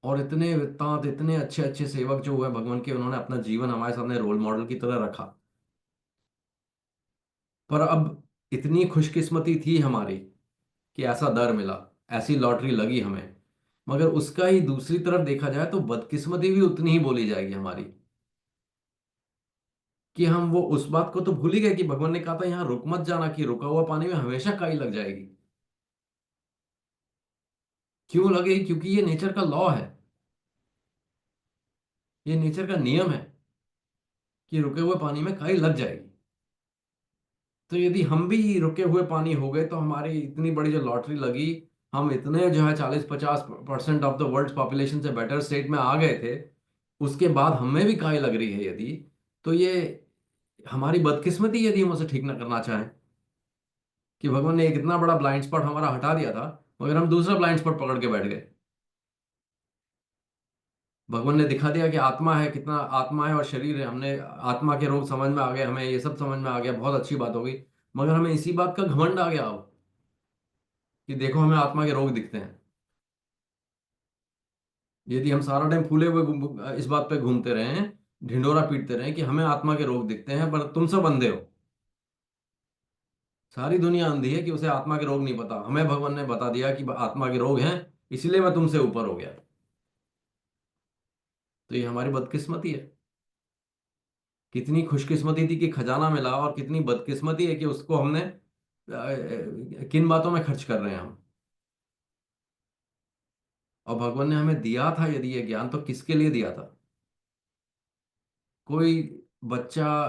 और इतने वृत्तांत, इतने अच्छे अच्छे सेवक जो हुए भगवान के, उन्होंने अपना जीवन हमारे सामने रोल मॉडल की तरह रखा। पर अब इतनी खुशकिस्मती थी हमारी कि ऐसा दर मिला, ऐसी लॉटरी लगी हमें। मगर उसका ही दूसरी तरफ देखा जाए तो बदकिस्मती भी उतनी ही बोली जाएगी हमारी, कि हम वो उस बात को तो भूल ही गए कि भगवान ने कहा था यहाँ रुक मत जाना, कि रुका हुआ पानी में हमेशा काई लग जाएगी। क्यों लगेगी? क्योंकि ये नेचर का लॉ है, ये नेचर का नियम है कि रुके हुए पानी में काई लग जाएगी। तो यदि हम भी रुके हुए पानी हो गए, तो हमारी इतनी बड़ी जो लॉटरी लगी, हम इतने जो है 40 50% ऑफ द वर्ल्ड पॉपुलेशन से बेटर स्टेट में आ गए थे, उसके बाद हमें भी काई लग रही है यदि, तो ये हमारी बदकिस्मती यदि हम उसे ठीक ना करना चाहें, कि भगवान ने एक इतना बड़ा ब्लाइंड स्पॉट हमारा हटा दिया था, मगर हम दूसरा ब्लाइंड स्पॉट पकड़ के बैठ गए। भगवान ने दिखा दिया कि आत्मा है, कितना आत्मा है और शरीर है, हमने आत्मा के रोग समझ में आ गए, हमें ये सब समझ में आ गया, बहुत अच्छी बात हो गई। मगर हमें इसी बात का घमंड आ गया अब, कि देखो हमें आत्मा के रोग दिखते हैं। यदि हम सारा टाइम फूले हुए इस बात पे घूमते रहे, ढिंडोरा पीटते रहे कि हमें आत्मा के रोग दिखते हैं, पर तुम सब अंधे हो। सारी दुनिया अंधी है कि उसे आत्मा के रोग नहीं पता, हमें भगवान ने बता दिया कि आत्मा के रोग हैं, इसलिए मैं तुमसे ऊपर हो गया। तो ये हमारी बदकिस्मती है। कितनी खुशकिस्मती थी कि खजाना मिला, और कितनी बदकिस्मती है कि उसको हमने किन बातों में खर्च कर रहे हैं हम। और भगवान ने हमें दिया था यदि ये ज्ञान, तो किसके लिए दिया था? कोई बच्चा,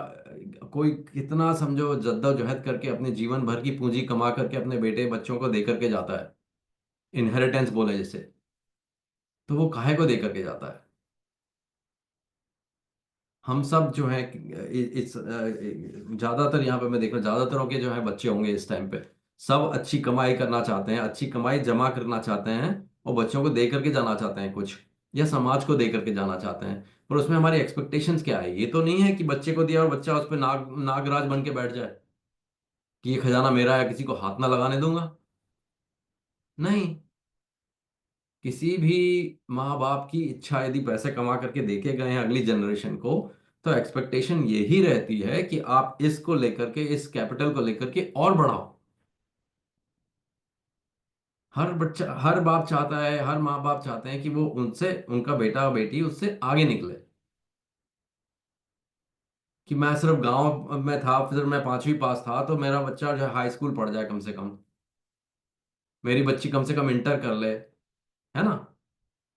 कोई कितना समझो जद्दोजहद करके अपने जीवन भर की पूंजी कमा करके अपने बेटे बच्चों को दे करके जाता है, इनहेरिटेंस बोले जिसे, तो वो काहे को दे करके जाता है? हम सब जो है इस ज्यादातर यहाँ पे मैं देख रहा हूँ, ज्यादातरों के जो है बच्चे होंगे इस टाइम पे, सब अच्छी कमाई करना चाहते हैं, अच्छी कमाई जमा करना चाहते हैं, और बच्चों को दे करके जाना चाहते हैं कुछ, या समाज को दे करके जाना चाहते हैं। पर उसमें हमारी एक्सपेक्टेशंस क्या है? ये तो नहीं है कि बच्चे को दिया और बच्चा उस पर नागराज बन के बैठ जाए, कि ये खजाना मेरा है, किसी को हाथ ना लगाने दूंगा। नहीं, किसी भी माँ बाप की इच्छा यदि पैसे कमा करके देके गए हैं अगली जनरेशन को, तो एक्सपेक्टेशन यही रहती है कि आप इसको लेकर के, इस कैपिटल को लेकर के और बढ़ाओ। हर बच्चा, हर बाप चाहता है, हर माँ बाप चाहते हैं कि वो उनसे, उनका बेटा बेटी उससे आगे निकले। कि मैं सिर्फ गांव में था, फिर मैं 5वीं पास था, तो मेरा बच्चा जो हाई स्कूल पढ़ जाए कम से कम, मेरी बच्ची कम से कम इंटर कर ले, है ना?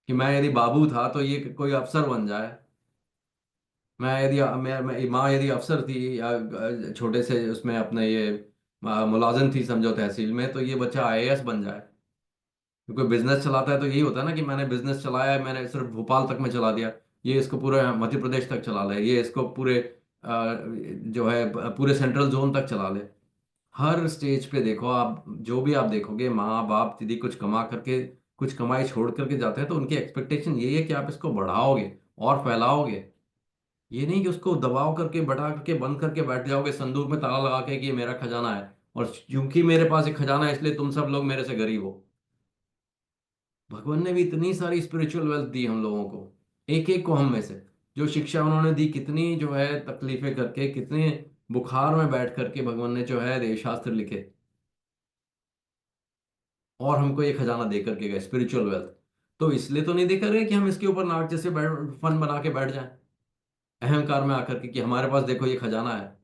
कि मैं यदि बाबू था तो ये कोई अफसर बन जाए। मैं यदि मैं माँ यदि अफसर थी, या छोटे से उसमें अपने ये मुलाजिम थी समझो तहसील में, तो ये बच्चा आईएएस बन जाए। क्योंकि बिजनेस चलाता है तो यही होता है ना, कि मैंने बिजनेस चलाया है, मैंने सिर्फ भोपाल तक में चला दिया, ये इसको पूरे मध्य प्रदेश तक चला ले, ये इसको पूरे जो है पूरे सेंट्रल जोन तक चला ले। हर स्टेज पे देखो आप, जो भी आप देखोगे, माँ बाप यदि कुछ कमा करके, कुछ कमाई छोड़ करके जाते हैं, तो उनकी एक्सपेक्टेशन यही है कि आप इसको बढ़ाओगे और फैलाओगे। ये नहीं कि उसको दबाव करके बैठा करके बंद करके बैठ जाओगे संदूक में ताला लगा के कि ये मेरा खजाना है, और क्योंकि मेरे पास एक खजाना है इसलिए तुम सब लोग मेरे से गरीब हो। भगवान ने भी इतनी सारी स्पिरिचुअल वेल्थ दी हम लोगों को, एक एक को हम में से। जो शिक्षा उन्होंने दी, कितनी जो है तकलीफें करके, कितने बुखार में बैठ करके भगवान ने जो है देव शास्त्र लिखे, और हमको ये खजाना दे करके गए स्पिरिचुअल वेल्थ। तो इसलिए तो नहीं देकर रहे कि हम इसके ऊपर नाक जैसे बैठ फन बना के बैठ जाएं अहंकार में आकर के कि हमारे पास देखो ये खजाना है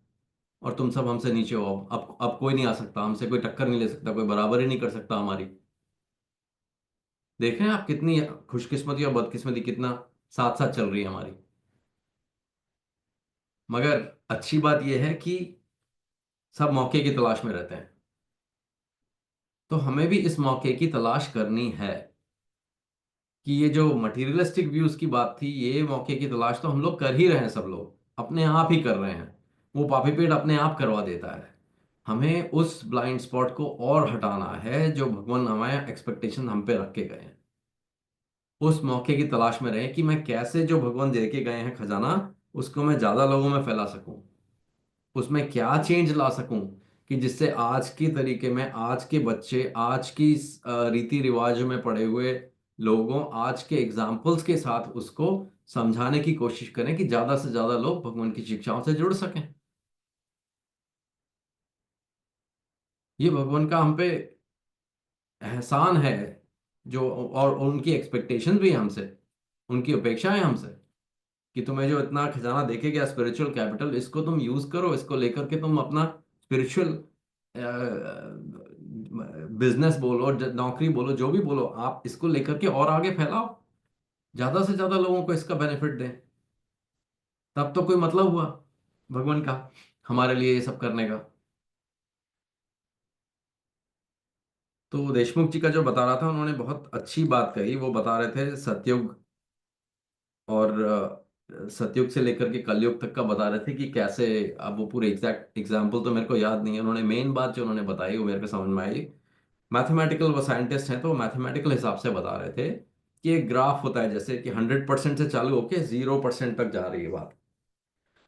और तुम सब हमसे नीचे हो। अब कोई नहीं आ सकता हमसे, कोई टक्कर नहीं ले सकता, कोई बराबरी नहीं कर सकता हमारी। देख रहे हैं आप कितनी खुशकिस्मती और बदकिस्मती कितना साथ साथ चल रही है हमारी। मगर अच्छी बात यह है कि सब मौके की तलाश में रहते हैं, तो हमें भी इस मौके की तलाश करनी है। कि ये जो मटेरियलिस्टिक व्यूज की बात थी, ये मौके की तलाश तो हम लोग कर ही रहे हैं, सब लोग अपने आप ही कर रहे हैं। वो पापी पेट अपने आप करवा देता है। हमें उस ब्लाइंड स्पॉट को और हटाना है जो भगवान हमें एक्सपेक्टेशन हम पे रख के गए हैं। उस मौके की तलाश में रहें कि मैं कैसे जो भगवान दे के गए हैं खजाना, उसको मैं ज्यादा लोगों में फैला सकूं। उसमें क्या चेंज ला सकूं कि जिससे आज के तरीके में आज के बच्चे, आज की रीति रिवाज में पड़े हुए लोगों, आज के एग्जाम्पल्स के साथ उसको समझाने की कोशिश करें कि ज्यादा से ज्यादा लोग भगवान की शिक्षाओं से जुड़ सकें। ये भगवान का हम पे एहसान है। जो और उनकी एक्सपेक्टेशन भी है हमसे, उनकी अपेक्षा है हमसे कि तुम्हें जो इतना खजाना देके गया स्पिरिचुअल कैपिटल, इसको तुम यूज करो, इसको लेकर के तुम अपना स्पिरिचुअल बिजनेस बोलो, नौकरी बोलो, जो भी बोलो, आप इसको लेकर के और आगे फैलाओ, ज्यादा से ज्यादा लोगों को इसका बेनिफिट दें। तब तो कोई मतलब हुआ भगवान का हमारे लिए ये सब करने का। तो देशमुख जी का जो बता रहा था, उन्होंने बहुत अच्छी बात कही। वो बता रहे थे सतयुग, और सतयुग से लेकर के कलयुग तक का बता रहे थे कि कैसे। अब वो पूरे एग्जैक्ट एग्जाम्पल तो मेरे को याद नहीं है, उन्होंने मेन बात जो उन्होंने बताई वो मेरे को समझ में आई। मैथमेटिकल, वो साइंटिस्ट हैं, तो मैथमेटिकल हिसाब से बता रहे थे कि एक ग्राफ होता है जैसे कि 100% से चालू होके 0% तक जा रही है बात।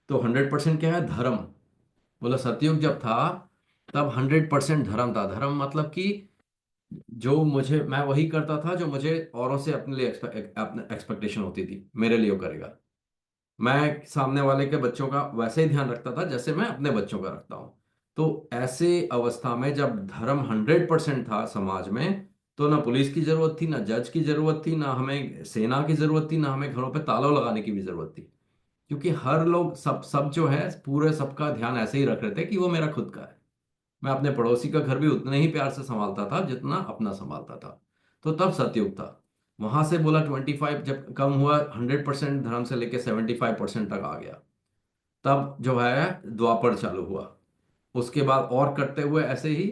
तो 100% क्या है? धर्म। बोला सतयुग जब था तब 100% धर्म था। धर्म मतलब कि जो मुझे, मैं वही करता था जो मुझे औरों से अपने लिए एक्सपेक्टेशन होती थी मेरे लिए वो करेगा। मैं सामने वाले के बच्चों का वैसे ही ध्यान रखता था जैसे मैं अपने बच्चों का रखता हूँ। तो ऐसे अवस्था में जब धर्म 100% था समाज में, तो ना पुलिस की जरूरत थी, ना जज की जरूरत थी, ना हमें सेना की जरूरत थी, ना हमें घरों पे ताला लगाने की भी जरूरत थी। क्योंकि हर लोग, सब सब जो है पूरे, सबका ध्यान ऐसे ही रख रहे थे कि वो मेरा खुद का है। मैं अपने पड़ोसी का घर भी उतने ही प्यार से संभालता था जितना अपना संभालता था। तो तब सतयुग था। वहां से बोला 25 जब कम हुआ, 100% धर्म से लेके 75% तक आ गया, तब जो है द्वापर चालू हुआ। उसके बाद और करते हुए ऐसे ही,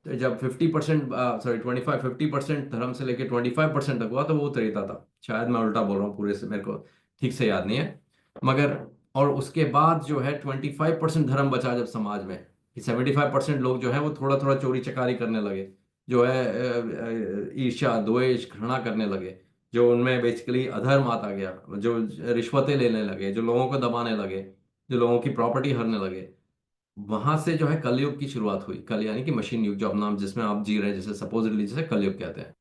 तो जब 50%, सॉरी 25-50% धर्म से लेके 25% तक हुआ, तो वो त्रेता था। शायद मैं उल्टा बोल रहा हूँ, पूरे से मेरे को ठीक से याद नहीं है। मगर और उसके बाद जो है 25% धर्म बचा जब समाज में, कि 75% लोग जो है वो थोड़ा थोड़ा चोरी चकारी करने लगे, जो है ईर्ष्या द्वेष घृणा करने लगे, जो उनमें बेसिकली अधर्म आता गया, जो रिश्वतें लेने लगे, जो लोगों को दबाने लगे, जो लोगों की प्रॉपर्टी हरने लगे। वहां से जो है कलयुग की शुरुआत हुई। कल यानी कि मशीन युग, जो अब नाम जिसमें आप जी रहे हैं, जिसे सपोजिटली जिसे कलयुग कहते हैं।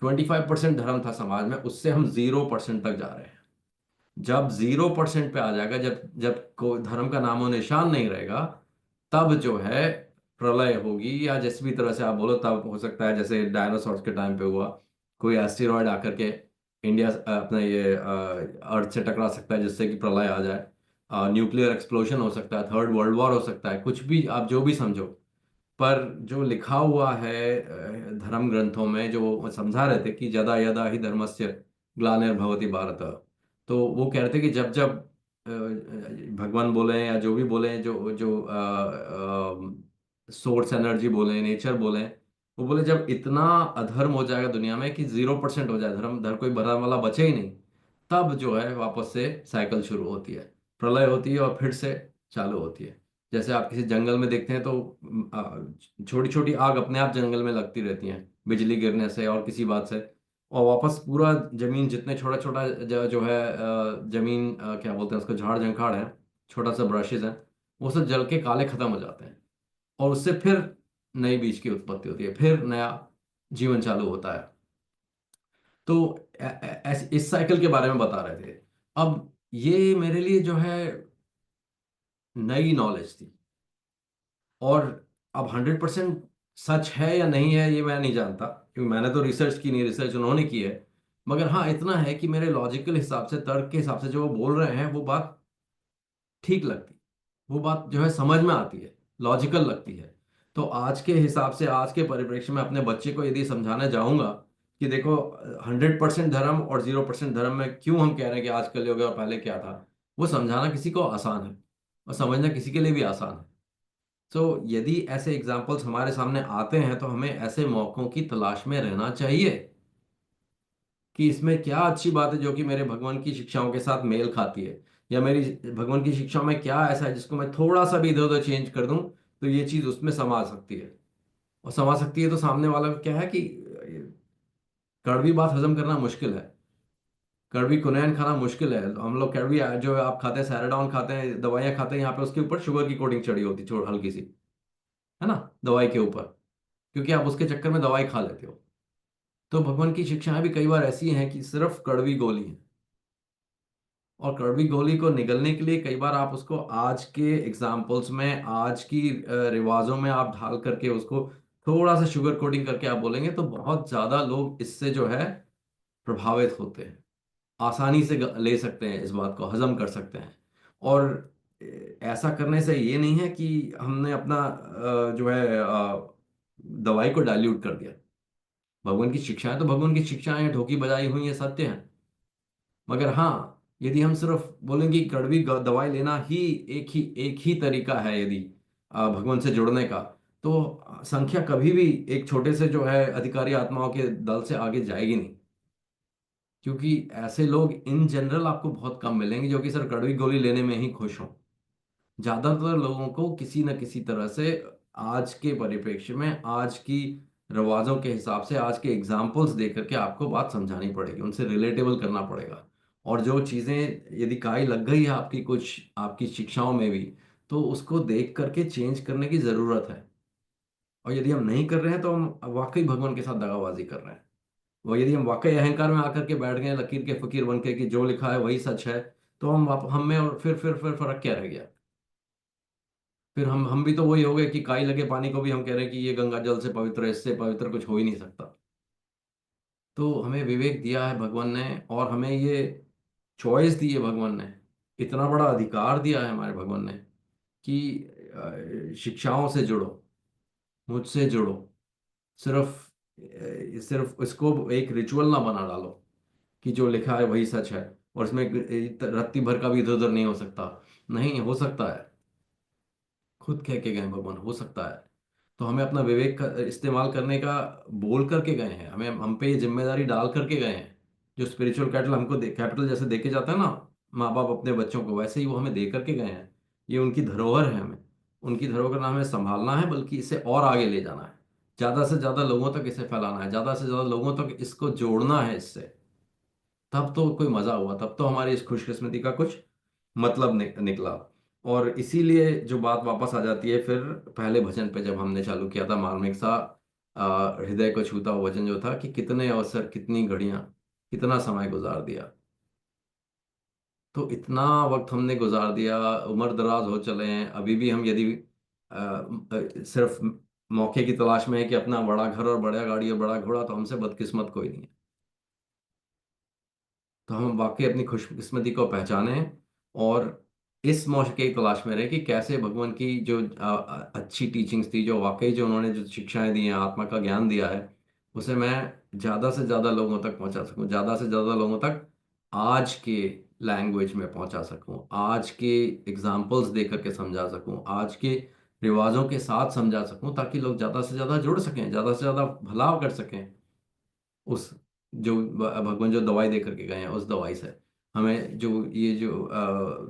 25% धर्म था समाज में, उससे हम 0% तक जा रहे हैं। जब 0% पे आ जाएगा, जब जब को धर्म का नामो निशान नहीं रहेगा, तब जो है प्रलय होगी, या जिस भी तरह से आप बोलो, तब हो सकता है जैसे डायनासोर्स के टाइम पे हुआ, कोई एस्टेरॉयड आकर के इंडिया अपना ये अर्थ से टकरा सकता है जिससे कि प्रलय आ जाए। न्यूक्लियर एक्सप्लोजन हो सकता है, थर्ड वर्ल्ड वॉर हो सकता है, कुछ भी आप जो भी समझो। पर जो लिखा हुआ है धर्म ग्रंथों में, जो वो समझा रहे थे कि यदा यदा ही धर्मस्य ग्लानिर्भवति भारत, तो वो कह रहे थे कि जब जब भगवान बोले या जो भी बोले, जो जो सोर्स एनर्जी बोले, नेचर बोले, वो बोले जब इतना अधर्म हो जाएगा दुनिया में कि 0% हो जाए, धर्म धर्म कोई भरने वाला बचे ही नहीं, तब जो है वापस से साइकिल शुरू होती है, प्रलय होती है और फिर से चालू होती है। जैसे आप किसी जंगल में देखते हैं तो छोटी छोटी आग अपने आप जंगल में लगती रहती हैं बिजली गिरने से और किसी बात से। और वापस पूरा जमीन, जितने छोटा छोटा जो है जमीन, क्या बोलते हैं उसको, झाड़ झंखाड़ है, छोटा सा ब्रशेज है, वो सब जल के काले खत्म हो जाते हैं। और उससे फिर नई बीज की उत्पत्ति होती है, फिर नया जीवन चालू होता है। तो इस साइकिल के बारे में बता रहे थे। अब ये मेरे लिए जो है नई नॉलेज थी। और अब 100% सच है या नहीं है ये मैं नहीं जानता, क्योंकि मैंने तो रिसर्च की नहीं, रिसर्च उन्होंने की है। मगर हाँ, इतना है कि मेरे लॉजिकल हिसाब से, तर्क के हिसाब से जो वो बोल रहे हैं वो बात ठीक लगती, वो बात जो है समझ में आती है, लॉजिकल लगती है। तो आज के हिसाब से, आज के परिप्रेक्ष्य में अपने बच्चे को यदि समझाने जाऊंगा कि देखो 100% धर्म और 0% धर्म में क्यों हम कह रहे हैं कि आज कलयुग है और पहले क्या था, वो समझाना किसी को आसान है और समझना किसी के लिए भी आसान है। तो यदि ऐसे एग्जाम्पल्स हमारे सामने आते हैं तो हमें ऐसे मौकों की तलाश में रहना चाहिए कि इसमें क्या अच्छी बात है जो कि मेरे भगवान की शिक्षाओं के साथ मेल खाती है, या मेरी भगवान की शिक्षाओं में क्या ऐसा है जिसको मैं थोड़ा सा भी इधर उधर चेंज कर दूं तो ये चीज उसमें समा सकती है। और समा सकती है तो सामने वाला को क्या है कि कड़वी बात हजम करना मुश्किल है, कड़वी कुनैन खाना मुश्किल है। हम लोग कड़वी जो आप खाते हैं, सैराडॉन खाते हैं, दवाइयाँ खाते हैं, यहाँ पे उसके ऊपर शुगर की कोटिंग चढ़ी होती है हल्की सी, है ना, दवाई के ऊपर, क्योंकि आप उसके चक्कर में दवाई खा लेते हो। तो भगवान की शिक्षाएं भी कई बार ऐसी हैं कि सिर्फ कड़वी गोली है। और कड़वी गोली को निगलने के लिए कई बार आप उसको आज के एग्जाम्पल्स में, आज की रिवाजों में आप ढाल करके उसको थोड़ा सा शुगर कोटिंग करके आप बोलेंगे तो बहुत ज्यादा लोग इससे जो है प्रभावित होते हैं, आसानी से ले सकते हैं, इस बात को हजम कर सकते हैं। और ऐसा करने से ये नहीं है कि हमने अपना जो है दवाई को डाइल्यूट कर दिया। भगवान की शिक्षाएं तो भगवान की शिक्षाएं हैं, ठोकी बजाई हुई है, सत्य हैं। मगर हाँ, यदि हम सिर्फ बोलेंगे कि कड़वी दवाई लेना ही एक ही तरीका है, यदि भगवान से जुड़ने का, तो संख्या कभी भी एक छोटे से जो है अधिकारी आत्माओं के दल से आगे जाएगी नहीं। क्योंकि ऐसे लोग इन जनरल आपको बहुत कम मिलेंगे जो कि सर कड़वी गोली लेने में ही खुश हों। ज्यादातर लोगों को किसी न किसी तरह से आज के परिप्रेक्ष्य में, आज की रिवाजों के हिसाब से, आज के एग्जाम्पल्स देख करके आपको बात समझानी पड़ेगी, उनसे रिलेटेबल करना पड़ेगा। और जो चीजें यदि काई लग गई है आपकी कुछ आपकी शिक्षाओं में भी, तो उसको देख करके चेंज करने की जरूरत है। और यदि हम नहीं कर रहे हैं तो हम वाकई भगवान के साथ दगाबाजी कर रहे हैं। वो यदि हम वाकई अहंकार में आकर के बैठ गए लकीर के फकीर बन के कि जो लिखा है वही सच है, तो हम में और फिर फर्क क्या रह गया? फिर हम भी तो वही हो गए कि काई लगे पानी को भी हम कह रहे हैं कि ये गंगा जल से पवित्र है, इससे पवित्र कुछ हो ही नहीं सकता। तो हमें विवेक दिया है भगवान ने, और हमें ये चॉइस दी है भगवान ने, इतना बड़ा अधिकार दिया है हमारे भगवान ने कि शिक्षाओं से जुड़ो, मुझसे जुड़ो। सिर्फ सिर्फ इसको एक रिचुअल ना बना डालो कि जो लिखा है वही सच है, और इसमें रत्ती भर का भी इधर उधर नहीं हो सकता। नहीं हो सकता है, खुद कह के गए भगवान, हो सकता है। तो हमें अपना विवेक का इस्तेमाल करने का बोल करके गए हैं, हमें हम पे ये जिम्मेदारी डाल करके गए हैं। जो स्पिरिचुअल कैपिटल हमको कैपिटल जैसे देके जाता है ना माँ बाप अपने बच्चों को, वैसे ही वो हमें दे करके गए हैं। ये उनकी धरोहर है, हमें उनकी धरोहर ना हमें संभालना है, बल्कि इसे और आगे ले जाना है, ज़्यादा से ज़्यादा लोगों तक इसे फैलाना है, ज़्यादा से ज़्यादा लोगों तक इसको जोड़ना है इससे। तब तो कोई मज़ा हुआ, तब तो हमारी इस खुशकिस्मती का कुछ मतलब निकला। और इसीलिए जो बात वापस आ जाती है फिर पहले भजन पे, जब हमने चालू किया था, मार्मिक सा हृदय को छूता हुआ वचन जो था कि कितने अवसर, कितनी घड़ियां, कितना समय गुजार दिया। तो इतना वक्त हमने गुजार दिया, उम्र दराज हो चले हैं, अभी भी हम यदि सिर्फ मौके की तलाश में है कि अपना बड़ा घर और बड़ा गाड़ी और बड़ा घोड़ा, तो हमसे बदकिस्मत कोई नहीं है। तो हम वाकई अपनी खुशकिस्मती को पहचाने, और इस मौके की तलाश में रहे कि कैसे भगवान की जो अच्छी टीचिंग्स थी, जो वाकई जो उन्होंने जो शिक्षाएं दी हैं, आत्मा का ज्ञान दिया है, उसे मैं ज़्यादा से ज़्यादा लोगों तक पहुंचा सकूं, ज़्यादा से ज़्यादा लोगों तक आज के लैंग्वेज में पहुंचा सकूं, आज के एग्जाम्पल्स दे करके समझा सकूं, आज के रिवाजों के साथ समझा सकूं, ताकि लोग ज़्यादा से ज़्यादा जुड़ सकें, ज़्यादा से ज़्यादा भला कर सकें उस जो भगवान जो दवाई दे करके गए हैं उस दवाई से। हमें जो ये जो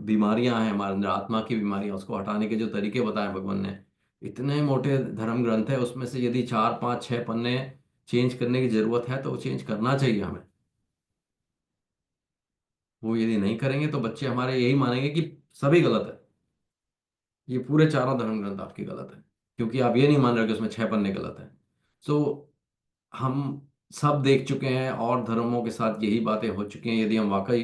बीमारियां हैं हमारे अंदर, आत्मा की बीमारियां, उसको हटाने के जो तरीके बताए भगवान ने, इतने मोटे धर्म ग्रंथ है, उसमें से यदि 4 5 6 पन्ने चेंज करने की जरूरत है तो वो चेंज करना चाहिए हमें। वो यदि नहीं करेंगे तो बच्चे हमारे यही मानेंगे कि सभी गलत है, ये पूरे चारों धर्म ग्रंथ आपके गलत है, क्योंकि आप ये नहीं मान रहे कि उसमें 6 पन्ने गलत है। सो हम सब देख चुके हैं और धर्मों के साथ यही बातें हो चुकी हैं। यदि हम वाकई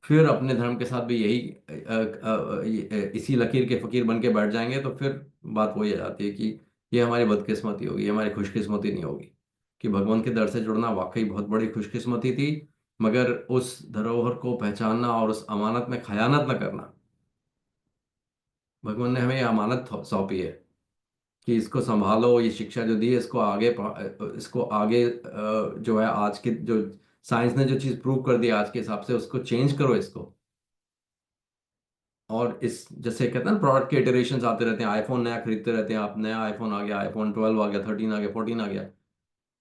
फिर अपने धर्म के साथ भी यही इसी लकीर के फकीर बन के बैठ जाएंगे तो फिर बात वही आ जाती है कि ये हमारी बदकिस्मती होगी, ये हमारी खुशकिस्मती नहीं होगी। कि भगवान के दर से जुड़ना वाकई बहुत बड़ी खुशकिस्मती थी, मगर उस धरोहर को पहचानना और उस अमानत में खयानत न करना, भगवान ने हमें ये अमानत सौंपी है कि इसको संभालो, ये शिक्षा जो दी है इसको आगे इसको आगे जो है आज के जो साइंस ने जो चीज़ प्रूव कर दी आज के हिसाब से उसको चेंज करो इसको। और इस जैसे कहते हैं ना प्रोडक्ट के इटरेशंस आते रहते हैं, आईफोन नया खरीदते रहते हैं आप, नया आईफोन आ गया, आईफोन 12 आ गया, 13 आ गया, 14 आ गया।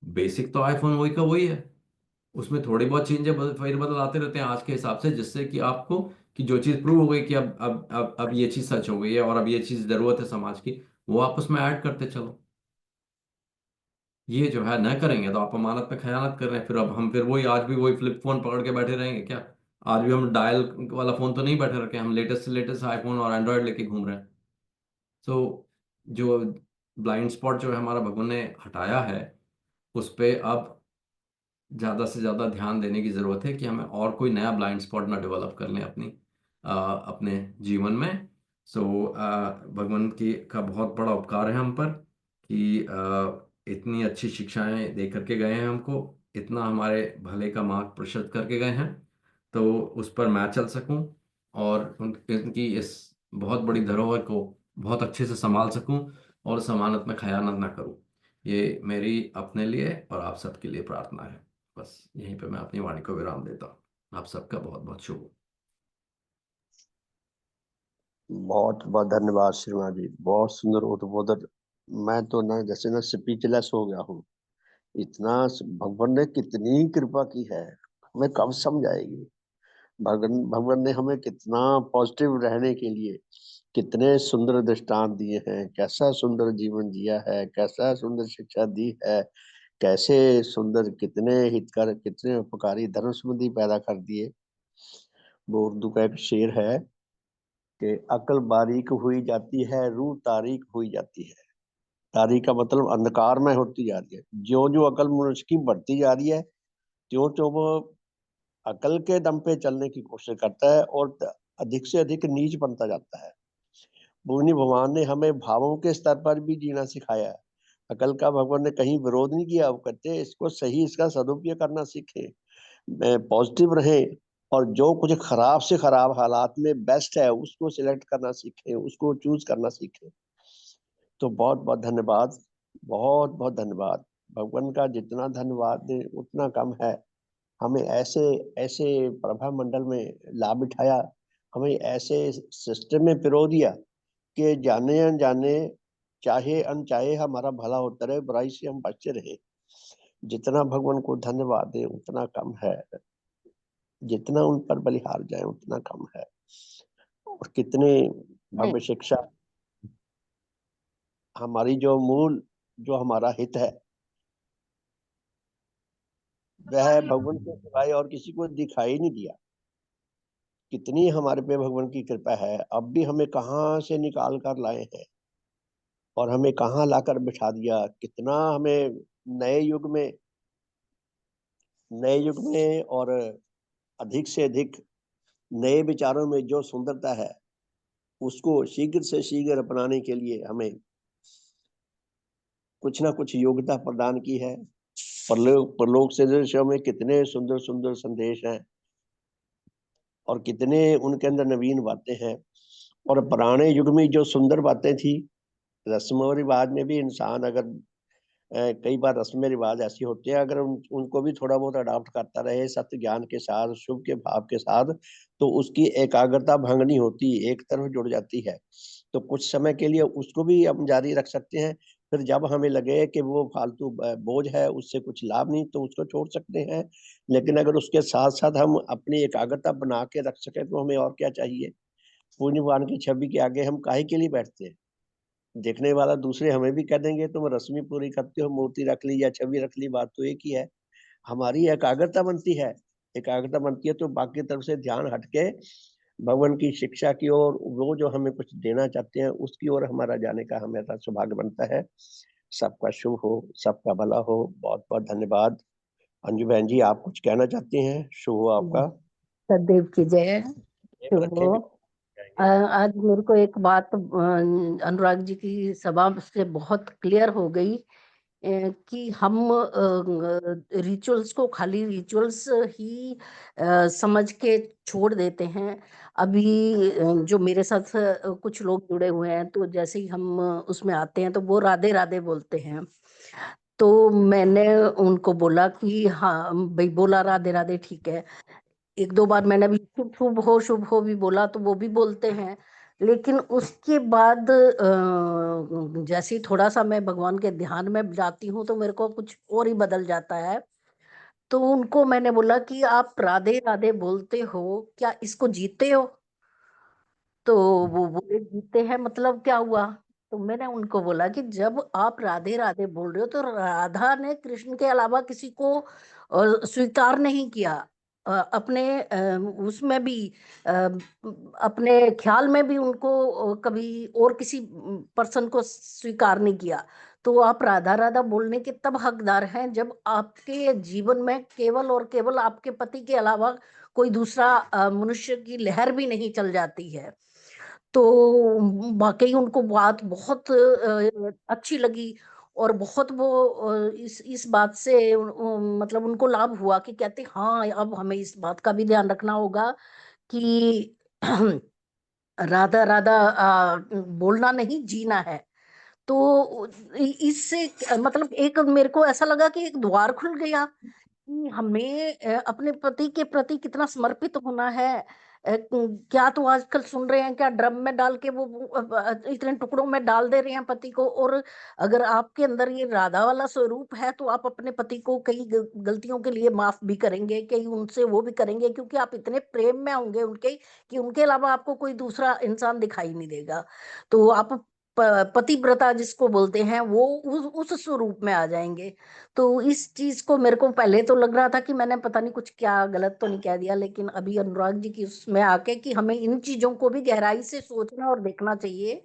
बेसिक तो आईफोन वही का वही है, उसमें थोड़ी बहुत चेंजें फेरबदल आते रहते हैं आज के हिसाब से, जिससे कि आपको कि जो चीज़ प्रूव हो गई कि अब ये चीज़ सच हो गई है और अब ये चीज़ ज़रूरत है समाज की, वो आप उसमें ऐड करते चलो। ये जो है न करेंगे तो आप अमानत में खयानत कर रहे हैं। फिर अब हम फिर वही आज भी वही फ्लिप फोन पकड़ के बैठे रहेंगे क्या? आज भी हम डायल वाला फोन तो नहीं बैठे रखे, हम लेटेस्ट से लेटेस्ट आईफोन और एंड्रॉयड लेके घूम रहे हैं। तो जो ब्लाइंड स्पॉट जो है हमारा भगवान ने हटाया है, उस पे अब ज़्यादा से ज़्यादा ध्यान देने की ज़रूरत है कि हमें और कोई नया ब्लाइंड स्पॉट ना डेवलप कर लें अपने जीवन में। सो भगवान की का बहुत बड़ा उपकार है हम पर कि इतनी अच्छी शिक्षाएं दे करके गए हैं हमको, इतना हमारे भले का मार्ग प्रशस्त करके गए हैं, तो उस पर मैं चल सकूं और उनकी इस बहुत बड़ी धरोहर को बहुत अच्छे से संभाल सकूं और उस अमानत में खयानत ना करूं। ये मेरी अपने लिए और आप सबके लिए प्रार्थना है। बस यहीं पे मैं अपनी वाणी को विराम देता हूँ। आप सबका बहुत बहुत शुभ। बहुत बहुत धन्यवाद श्रीमान जी, बहुत सुंदर उद्बोधन। मैं तो ना जैसे ना स्पीचलेस हो गया हूँ। इतना भगवान ने कितनी कृपा की है, हमें कब समझाएगी। भगवान भगवान ने हमें कितना पॉजिटिव रहने के लिए कितने सुंदर दृष्टांत दिए हैं, कैसा सुंदर जीवन जिया है, कैसा सुंदर शिक्षा दी है, कैसे सुंदर कितने हितकर कितने उपकारी धर्म संबंधी पैदा कर दिए। वो उर्दू का एक शेर है कि अकल बारीक हुई जाती है, रूह तारीक हुई जाती है। तारीक का मतलब अंधकार में होती जा रही है। जो जो अकल मनुष्य की बढ़ती जा रही है, त्यों त्यों वो अकल के दम पे चलने की कोशिश करता है और अधिक से अधिक नीच बनता जाता है। भूनि भगवान ने हमें भावों के स्तर पर भी जीना सिखाया है। अकल का भगवान ने कहीं विरोध नहीं किया, वो कहते हैं इसको सही, इसका सदुपयोग करना सीखे, पॉजिटिव रहे, और जो कुछ खराब से खराब हालात में बेस्ट है उसको सिलेक्ट करना सीखे, उसको चूज करना सीखे। तो बहुत बहुत धन्यवाद, बहुत बहुत धन्यवाद। भगवान का जितना धन्यवाद दें उतना कम है। हमें ऐसे ऐसे प्रभा मंडल में ला बिठाया, हमें ऐसे सिस्टम में पिरो दिया कि जाने अनजाने, चाहे अनचाहे हमारा भला होता रहे, बुराई से हम बचते रहे। जितना भगवान को धन्यवाद दें उतना कम है, जितना उन पर बलिहार जाए उतना कम है। और कितने नहीं। भव्य शिक्षा, हमारी जो मूल, जो हमारा हित है, वह भगवान के सिवाय और किसी को दिखाई नहीं दिया। कितनी हमारे पे भगवान की कृपा है, अब भी हमें कहाँ से निकाल कर लाए हैं और हमें कहाँ लाकर बिठा दिया। कितना हमें नए युग में, नए युग में और अधिक से अधिक नए विचारों में जो सुंदरता है, उसको शीघ्र से शीघ्र अपनाने के लिए हमें कुछ ना कुछ योग्यता प्रदान की है। परलोक परलोक से दृश्यों में कितने सुंदर सुंदर संदेश हैं और कितने उनके अंदर नवीन बातें हैं। और पुराने युग में जो सुंदर बातें थी, रस्म और रिवाज में भी इंसान अगर कई बार रस्म रिवाज ऐसी होते हैं, अगर उनको भी थोड़ा बहुत अडॉप्ट करता रहे सत्य ज्ञान के साथ, शुभ के भाव के साथ, तो उसकी एकाग्रता भंग नहीं होती, एक तरफ जुड़ जाती है। तो कुछ समय के लिए उसको भी हम जारी रख सकते हैं। फिर जब हमें लगे कि वो फालतू बोझ है, उससे कुछ लाभ नहीं, तो उसको छोड़ सकते हैं। लेकिन अगर उसके साथ साथ हम अपनी एकाग्रता बना के रख सके तो हमें और क्या चाहिए। पुण्यवान की छवि के आगे हम काहे के लिए बैठते हैं। देखने वाला दूसरे हमें भी कह देंगे तुम रस्मी पूरी करते हो, मूर्ति रख ली या छवि रख ली, बात तो एक ही है। हमारी एकाग्रता बनती है, एकाग्रता बनती है तो बाकी तरफ से ध्यान हटके भगवान की शिक्षा की ओर, वो जो हमें कुछ देना चाहते हैं उसकी ओर हमारा जाने का हमारा सौभाग्य बनता है। सबका शुभ हो, सबका भला हो। बहुत बहुत धन्यवाद। अंजू बहन जी, आप कुछ कहना चाहती हैं? शुभ हो आपका। सदैव की जय। एक शुभ रखें हो। भी जाएंगे। आज मेरे को एक बात अनुराग जी की सभा से बहुत क्लियर हो गई कि हम रिचुअल्स को खाली रिचुअल्स ही समझ के छोड़ देते हैं। अभी जो मेरे साथ कुछ लोग जुड़े हुए हैं, तो जैसे ही हम उसमें आते हैं तो वो राधे राधे बोलते हैं। तो मैंने उनको बोला कि हाँ भाई, बोला राधे राधे ठीक है। एक दो बार मैंने भी शुभ हो भी बोला, तो वो भी बोलते हैं। लेकिन उसके बाद जैसे ही थोड़ा सा मैं भगवान के ध्यान में जाती हूँ तो मेरे को कुछ और ही बदल जाता है। तो उनको मैंने बोला कि आप राधे राधे बोलते हो, क्या इसको जीते हो? तो वो बोले जीते हैं मतलब क्या हुआ? तो मैंने उनको बोला कि जब आप राधे राधे बोल रहे हो तो राधा ने कृष्ण के अलावा किसी को स्वीकार नहीं किया। अपने उसमें भी अ, अपने ख्याल में भी उनको कभी और किसी पर्सन को स्वीकार नहीं किया। तो आप राधा राधा बोलने के तब हकदार हैं जब आपके जीवन में केवल और केवल आपके पति के अलावा कोई दूसरा मनुष्य की लहर भी नहीं चल जाती है। तो वाकई उनको बात बहुत अच्छी लगी। और बहुत वो इस बात से मतलब उनको लाभ हुआ कि कहते हाँ, अब हमें इस बात का भी ध्यान रखना होगा कि राधा राधा बोलना नहीं, जीना है। तो इससे मतलब एक मेरे को ऐसा लगा कि एक द्वार खुल गया कि हमें अपने पति के प्रति कितना समर्पित होना है। क्या तो आजकल सुन रहे हैं, क्या ड्रम में डाल के वो इतने टुकड़ों में डाल दे रहे हैं पति को। और अगर आपके अंदर ये राधा वाला स्वरूप है तो आप अपने पति को कई गलतियों के लिए माफ भी करेंगे, कई उनसे वो भी करेंगे, क्योंकि आप इतने प्रेम में होंगे उनके कि उनके अलावा आपको कोई दूसरा इंसान दिखाई नहीं देगा। तो आप पतिव्रता जिसको बोलते हैं वो उस स्वरूप में आ जाएंगे। तो इस चीज को मेरे को पहले तो लग रहा था कि मैंने पता नहीं कुछ क्या गलत तो नहीं कह दिया, लेकिन अभी अनुराग जी की उसमें आके कि हमें इन चीजों को भी गहराई से सोचना और देखना चाहिए,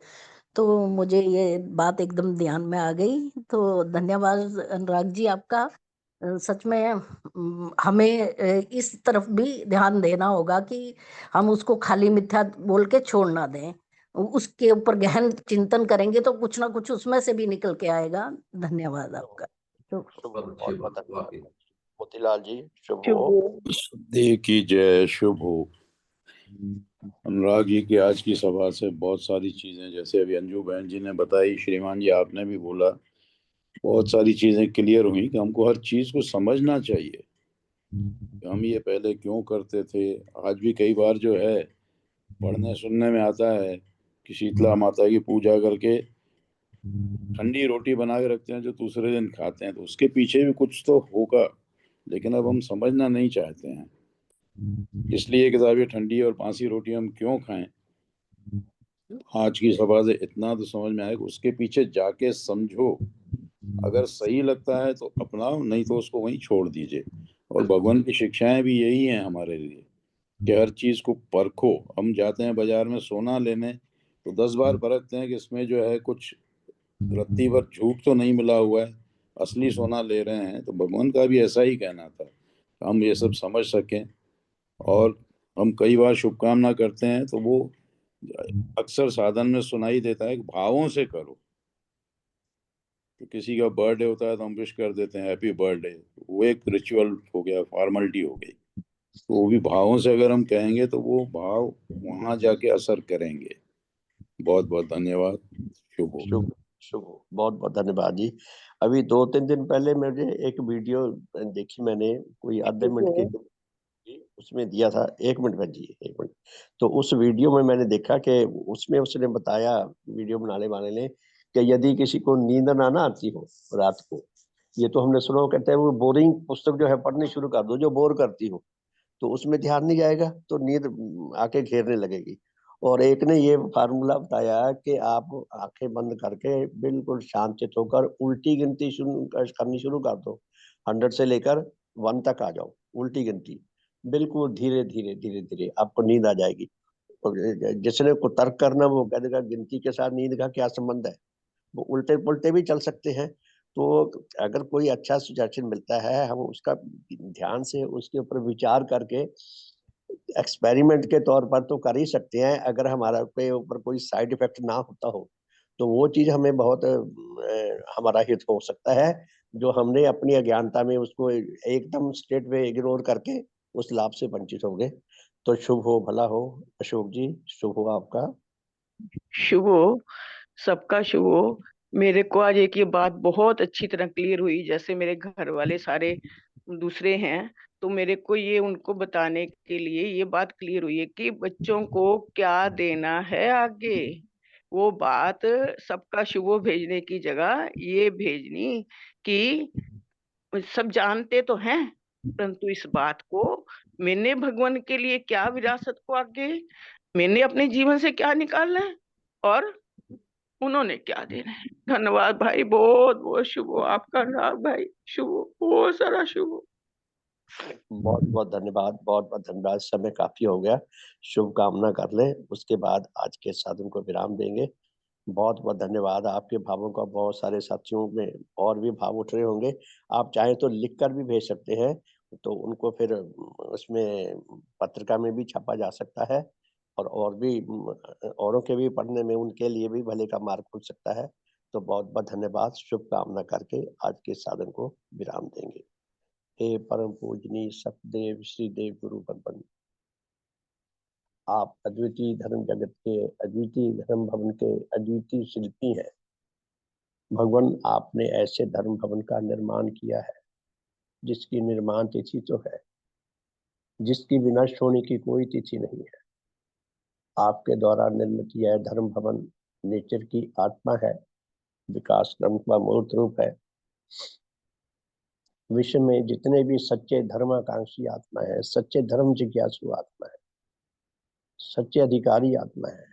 तो मुझे ये बात एकदम ध्यान में आ गई। तो धन्यवाद अनुराग जी आपका। सच में हमें इस तरफ भी ध्यान देना होगा कि हम उसको खाली मिथ्या बोल के छोड़ ना दें। उसके ऊपर गहन चिंतन करेंगे तो कुछ ना कुछ उसमें से भी निकल के आएगा। धन्यवाद आपका। तो शुभ हो, बहुत अच्छी बहुत बहुत बात धन्यवाद। वाकई। मोतीलाल जी, शुभ शुभ हो। देव की जय। शुभ हो। अनुराग जी की आज की सभा से बहुत सारी चीजें, जैसे अभी अंजू बहन जी ने बताई, श्रीमान जी आपने भी बोला, बहुत सारी चीजें क्लियर हुई कि हमको हर चीज को समझना चाहिए कि हम ये पहले क्यों करते थे। आज भी कई बार जो है पढ़ने सुनने में आता है कि शीतला माता की पूजा करके ठंडी रोटी बना के रखते हैं जो दूसरे दिन खाते हैं, तो उसके पीछे भी कुछ तो होगा, लेकिन अब हम समझना नहीं चाहते हैं। इसलिए किताब ये ठंडी और बासी रोटी हम क्यों खाएं। आज की सभा से इतना तो समझ में आया कि उसके पीछे जाके समझो, अगर सही लगता है तो अपनाओ, नहीं तो उसको वहीं छोड़ दीजिए। और भगवान की शिक्षाएं भी यही हैं हमारे लिए कि हर चीज को परखो। हम जाते हैं बाजार में सोना लेने तो 10 बार परखते हैं कि इसमें जो है कुछ रत्ती भर झूठ तो नहीं मिला हुआ है, असली सोना ले रहे हैं। तो भगवान का भी ऐसा ही कहना था, हम ये सब समझ सकें। और हम कई बार शुभकामना करते हैं तो वो अक्सर साधन में सुनाई देता है कि भावों से करो। तो किसी का बर्थडे होता है तो हम विश कर देते हैं हैप्पी बर्थडे, वो एक रिचुअल हो गया, फॉर्मेलिटी हो गई। तो वो भी भावों से अगर हम कहेंगे तो वो भाव वहां जाके असर करेंगे। बहुत बहुत धन्यवाद। शुभ हो। शुभ शुभ हो, बहुत बहुत धन्यवाद जी। अभी 2-3 दिन पहले मुझे एक वीडियो देखी मैंने, कोई आधे मिनट की, उसमें दिया था। 1 मिनट में जी, 1 मिनट। तो उस वीडियो में मैंने देखा कि उसमें उसने बताया, वीडियो बनाने वाले ने, कि यदि किसी को नींद ना आती हो रात को, ये तो हमने सुना, वो कहते हैं वो बोरिंग पुस्तक जो है पढ़नी शुरू कर दो जो बोर करती हो, तो उसमें ध्यान नहीं जाएगा तो नींद आके घेरने लगेगी। और एक ने ये फार्मूला बताया कि आप आंखें बंद करके बिल्कुल शांत होकर उल्टी गिनती करनी शुरू कर दो। 100 से लेकर 1 तक आ जाओ, उल्टी गिनती। बिल्कुल धीरे धीरे धीरे धीरे आपको नींद आ जाएगी। और जिसने को तर्क करना वो कह देगा गिनती के साथ नींद का क्या संबंध है, वो उल्टे पुल्टे भी चल सकते हैं। तो अगर कोई अच्छा सुजेशन मिलता है, हम उसका ध्यान से उसके ऊपर विचार करके एक्सपेरिमेंट के तौर पर तो कर ही सकते हैं। अगर हमारा पे ऊपर कोई साइड इफेक्ट ना होता हो तो वो चीज हमें बहुत हमारा हित हो सकता है, जो हमने अपनी अज्ञानता में उसको एकदम स्ट्रेट वे इग्नोर करके उस लाभ से वंचित हो गए। तो शुभ हो भला हो अशोक जी, शुभ हो आपका। शुभ हो, सबका शुभ हो। मेरे को आज एक ये बात बहुत अच्छी तरह क्लियर हुई, जैसे मेरे घर वाले सारे दूसरे हैं, तो मेरे को ये उनको बताने के लिए ये बात क्लियर हुई है कि बच्चों को क्या देना है आगे। वो बात सबका शुभ हो भेजने की जगह ये भेजनी कि सब जानते तो हैं, परंतु इस बात को मैंने भगवान के लिए क्या विरासत को आगे, मैंने अपने जीवन से क्या निकालना है और उन्होंने क्या देना है। धन्यवाद भाई, बहुत बहुत शुभ हो आपका। अनुराग भाई शुभ हो, बहुत सारा शुभ हो। बहुत बहुत धन्यवाद, बहुत बहुत धन्यवाद। समय काफी हो गया, शुभकामना कर लें, उसके बाद आज के साधन को विराम देंगे। बहुत बहुत धन्यवाद। आपके भावों का बहुत सारे साथियों में और भी भाव उठ रहे होंगे, आप चाहें तो लिख कर भी भेज सकते हैं, तो उनको फिर उसमें पत्रिका में भी छापा जा सकता है, और भी औरों के भी पढ़ने में उनके लिए भी भले का मार्ग खुल सकता है। तो बहुत बहुत धन्यवाद, शुभकामना करके आज के साधन को विराम देंगे। हे परम पूजनीय सतदेव श्री देव गुरु बंदन, आप अद्वितीय धर्म जगत के, अद्वितीय धर्म भवन के अद्वितीय शिल्पी हैं। भगवान, आपने ऐसे धर्म भवन का निर्माण किया है जिसकी निर्माण तिथि तो है, जिसकी विनष्ट होने की कोई तिथि नहीं है। आपके द्वारा निर्मित यह धर्म भवन नेचर की आत्मा है, विकास क्रम का मूर्त रूप है। विश्व में जितने भी सच्चे धर्माकांक्षी आत्मा है, सच्चे धर्म जिज्ञासु आत्मा है, सच्चे अधिकारी आत्मा है,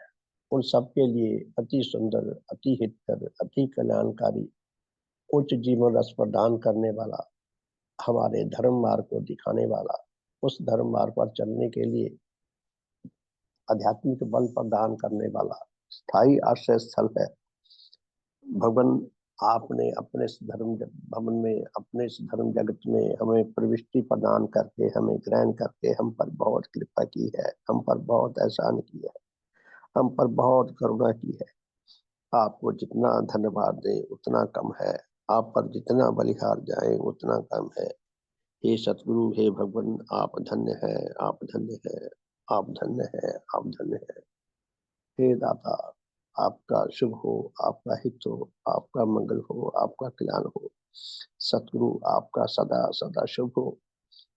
उन सबके लिए अति सुंदर, अति हितकर, अति कल्याणकारी उच्च जीवन रस प्रदान करने वाला, हमारे धर्म मार्ग को दिखाने वाला, उस धर्म मार्ग पर चलने के लिए आध्यात्मिक बल प्रदान करने वाला स्थायी आश्रय स्थल है। भगवान, आपने अपने इस धर्म भवन में, अपने इस धर्म जगत में हमें प्रविष्टि प्रदान करके, हमें ग्रहण करके हम पर बहुत कृपा की है, हम पर बहुत एहसान किया है, हम पर बहुत करुणा की है। आपको जितना धन्यवाद दें उतना कम है, आप पर जितना बलिहार जाए उतना कम है। हे सतगुरु, हे भगवान, आप धन्य है, आप धन्य है, आप धन्य है, आप धन्य है। हे दाता, आपका शुभ हो, आपका हित हो, आपका मंगल हो, आपका कल्याण हो। सतगुरु, आपका सदा सदा शुभ हो।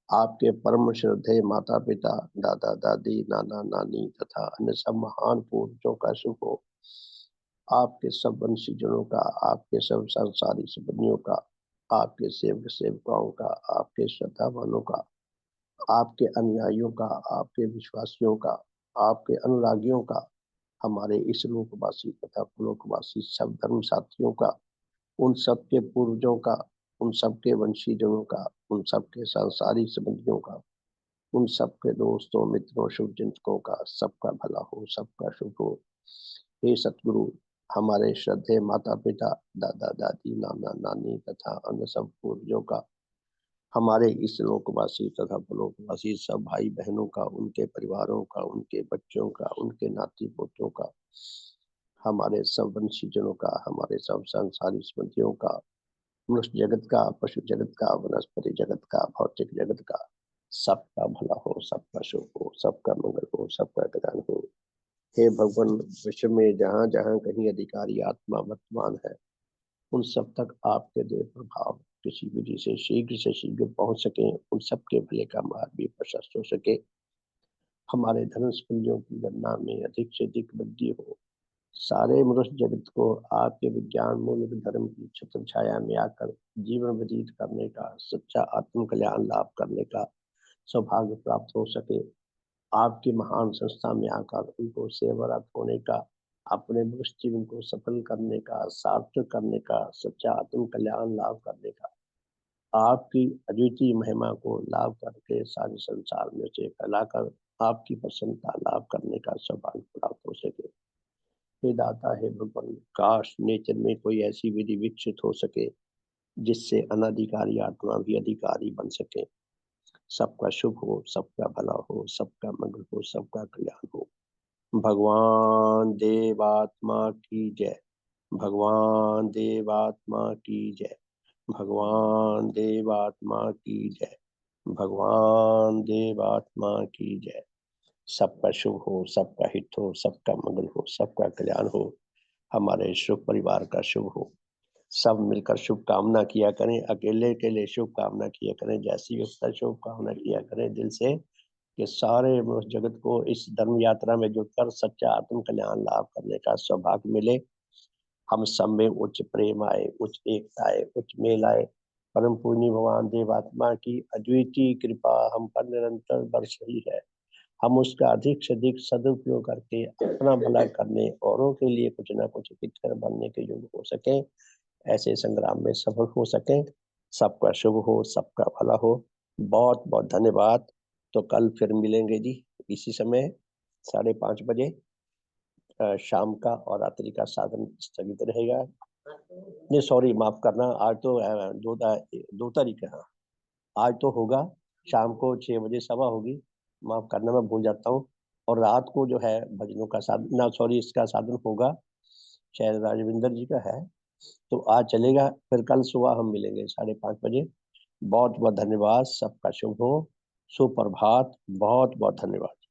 आपके परम श्रद्धेय माता पिता, दादा दादी, नाना नानी तथा अन्य सब महान पूर्वजों का शुभ हो। आपके सब वंशीजनों का, आपके सब संसारी संबंधियों का, आपके सेवक सेवकाओं का, आपके श्रद्धावानों का, आपके अनुयायियों का, आपके विश्वासियों का, आपके अनुरागियों का, हमारे इस लोकवासी तथा पुलोकवासी सब धर्म साथियों का, उन सबके पूर्वजों का, उन सबके वंशीजनों का, उन सबके संसारी संबंधियों का, उन सबके दोस्तों मित्रों शुभचिंतकों का, सबका भला हो, सबका शुभ हो। हे सतगुरु, हमारे श्रद्धेय माता पिता, दादा दादी, नाना नानी तथा अन्य सब पूर्वजों का, हमारे इस लोकवासी तथा परलोकवासी सब भाई बहनों का, उनके परिवारों का, उनके बच्चों का, उनके नाती पोतों का, हमारे सब वंशीजनों का, हमारे सब संसारी संबंधियों का, मनुष्य जगत का, पशु जगत का, वनस्पति जगत का, भौतिक जगत का, सबका भला हो, सबका शुभ हो, सबका मंगल हो, सबका कल्याण हो। हे भगवान, विश्व में जहाँ जहाँ कहीं अधिकारी आत्मा वर्तमान है, उन सब तक आपके देव प्रभाव किसी विधि से शीघ्र पहुंच सके, उन सबके भले का मार्ग भी प्रशस्त हो सके। हमारे धर्म स्पंदियों की गणना में अधिक से अधिक वृद्धि हो। सारे मनुष्य जगत को आपके विज्ञान मूलक धर्म की छत्र छाया में आकर जीवन व्यतीत करने का, सच्चा आत्म कल्याण लाभ करने का सौभाग्य प्राप्त हो सके। आपकी महान संस्था में आकर उनको सेवारत होने का, अपने मनुष्य जीवन को सफल करने का, सार्थक करने का, सच्चा आत्म कल्याण लाभ करने का, आपकी अद्वितीय महिमा को लाभ करके सारे संसार में से फैलाकर आपकी प्रसन्नता लाभ करने का सौभाग्य प्राप्त हो सके। हे दाता, हे भगवान, काश नेचर में कोई ऐसी विधि विकसित हो सके जिससे अनधिकारी आत्मा भी अधिकारी बन सके। सबका शुभ हो, सबका भला हो, सबका मंगल हो, सबका कल्याण हो। भगवान देवात्मा की जय। भगवान देवात्मा की जय। भगवान देवात्मा की जय। भगवान देवात्मा की जय। सबका शुभ हो, सबका हित हो, सबका मंगल हो, सबका कल्याण हो, हमारे शुभ परिवार का शुभ हो। सब मिलकर शुभ कामना किया करें, अकेले के लिए शुभ कामना किया करें, जैसी व्यवस्था शुभ कामना किया करें दिल से, कि सारे मनुष्य जगत को इस धर्म यात्रा में जुटकर सच्चा आत्म कल्याण लाभ करने का सौभाग्य मिले। हम सब में उच्च प्रेम आए, उच्च एकता आए, उच्च मेल आए। परम पूज्य भगवान देवात्मा की अद्वितीय कृपा हम पर निरंतर बरस रही है। हम उसका अधिक से अधिक सदुपयोग करके अपना भला करने, औरों के लिए कुछ ना कुछ हितकर बनने के योग्य हो सके, ऐसे संग्राम में सफल हो सके। सबका शुभ हो, सबका भला हो। बहुत बहुत धन्यवाद। तो कल फिर मिलेंगे जी, इसी समय 5:30 बजे। शाम का और रात्रि का साधन स्थगित रहेगा। नहीं सॉरी, माफ करना, आज तो 2 तारीख है। हाँ, आज तो होगा, शाम को 6 बजे सभा होगी। माफ करना, मैं भूल जाता हूँ। और रात को जो है भजनों का साधन, ना सॉरी, इसका साधन होगा, शायद राजविंदर जी का है, तो आज चलेगा। फिर कल सुबह हम मिलेंगे 5:30 बजे। बहुत बहुत धन्यवाद। सबका शुभ हो। सुप्रभात। बहुत बहुत धन्यवाद।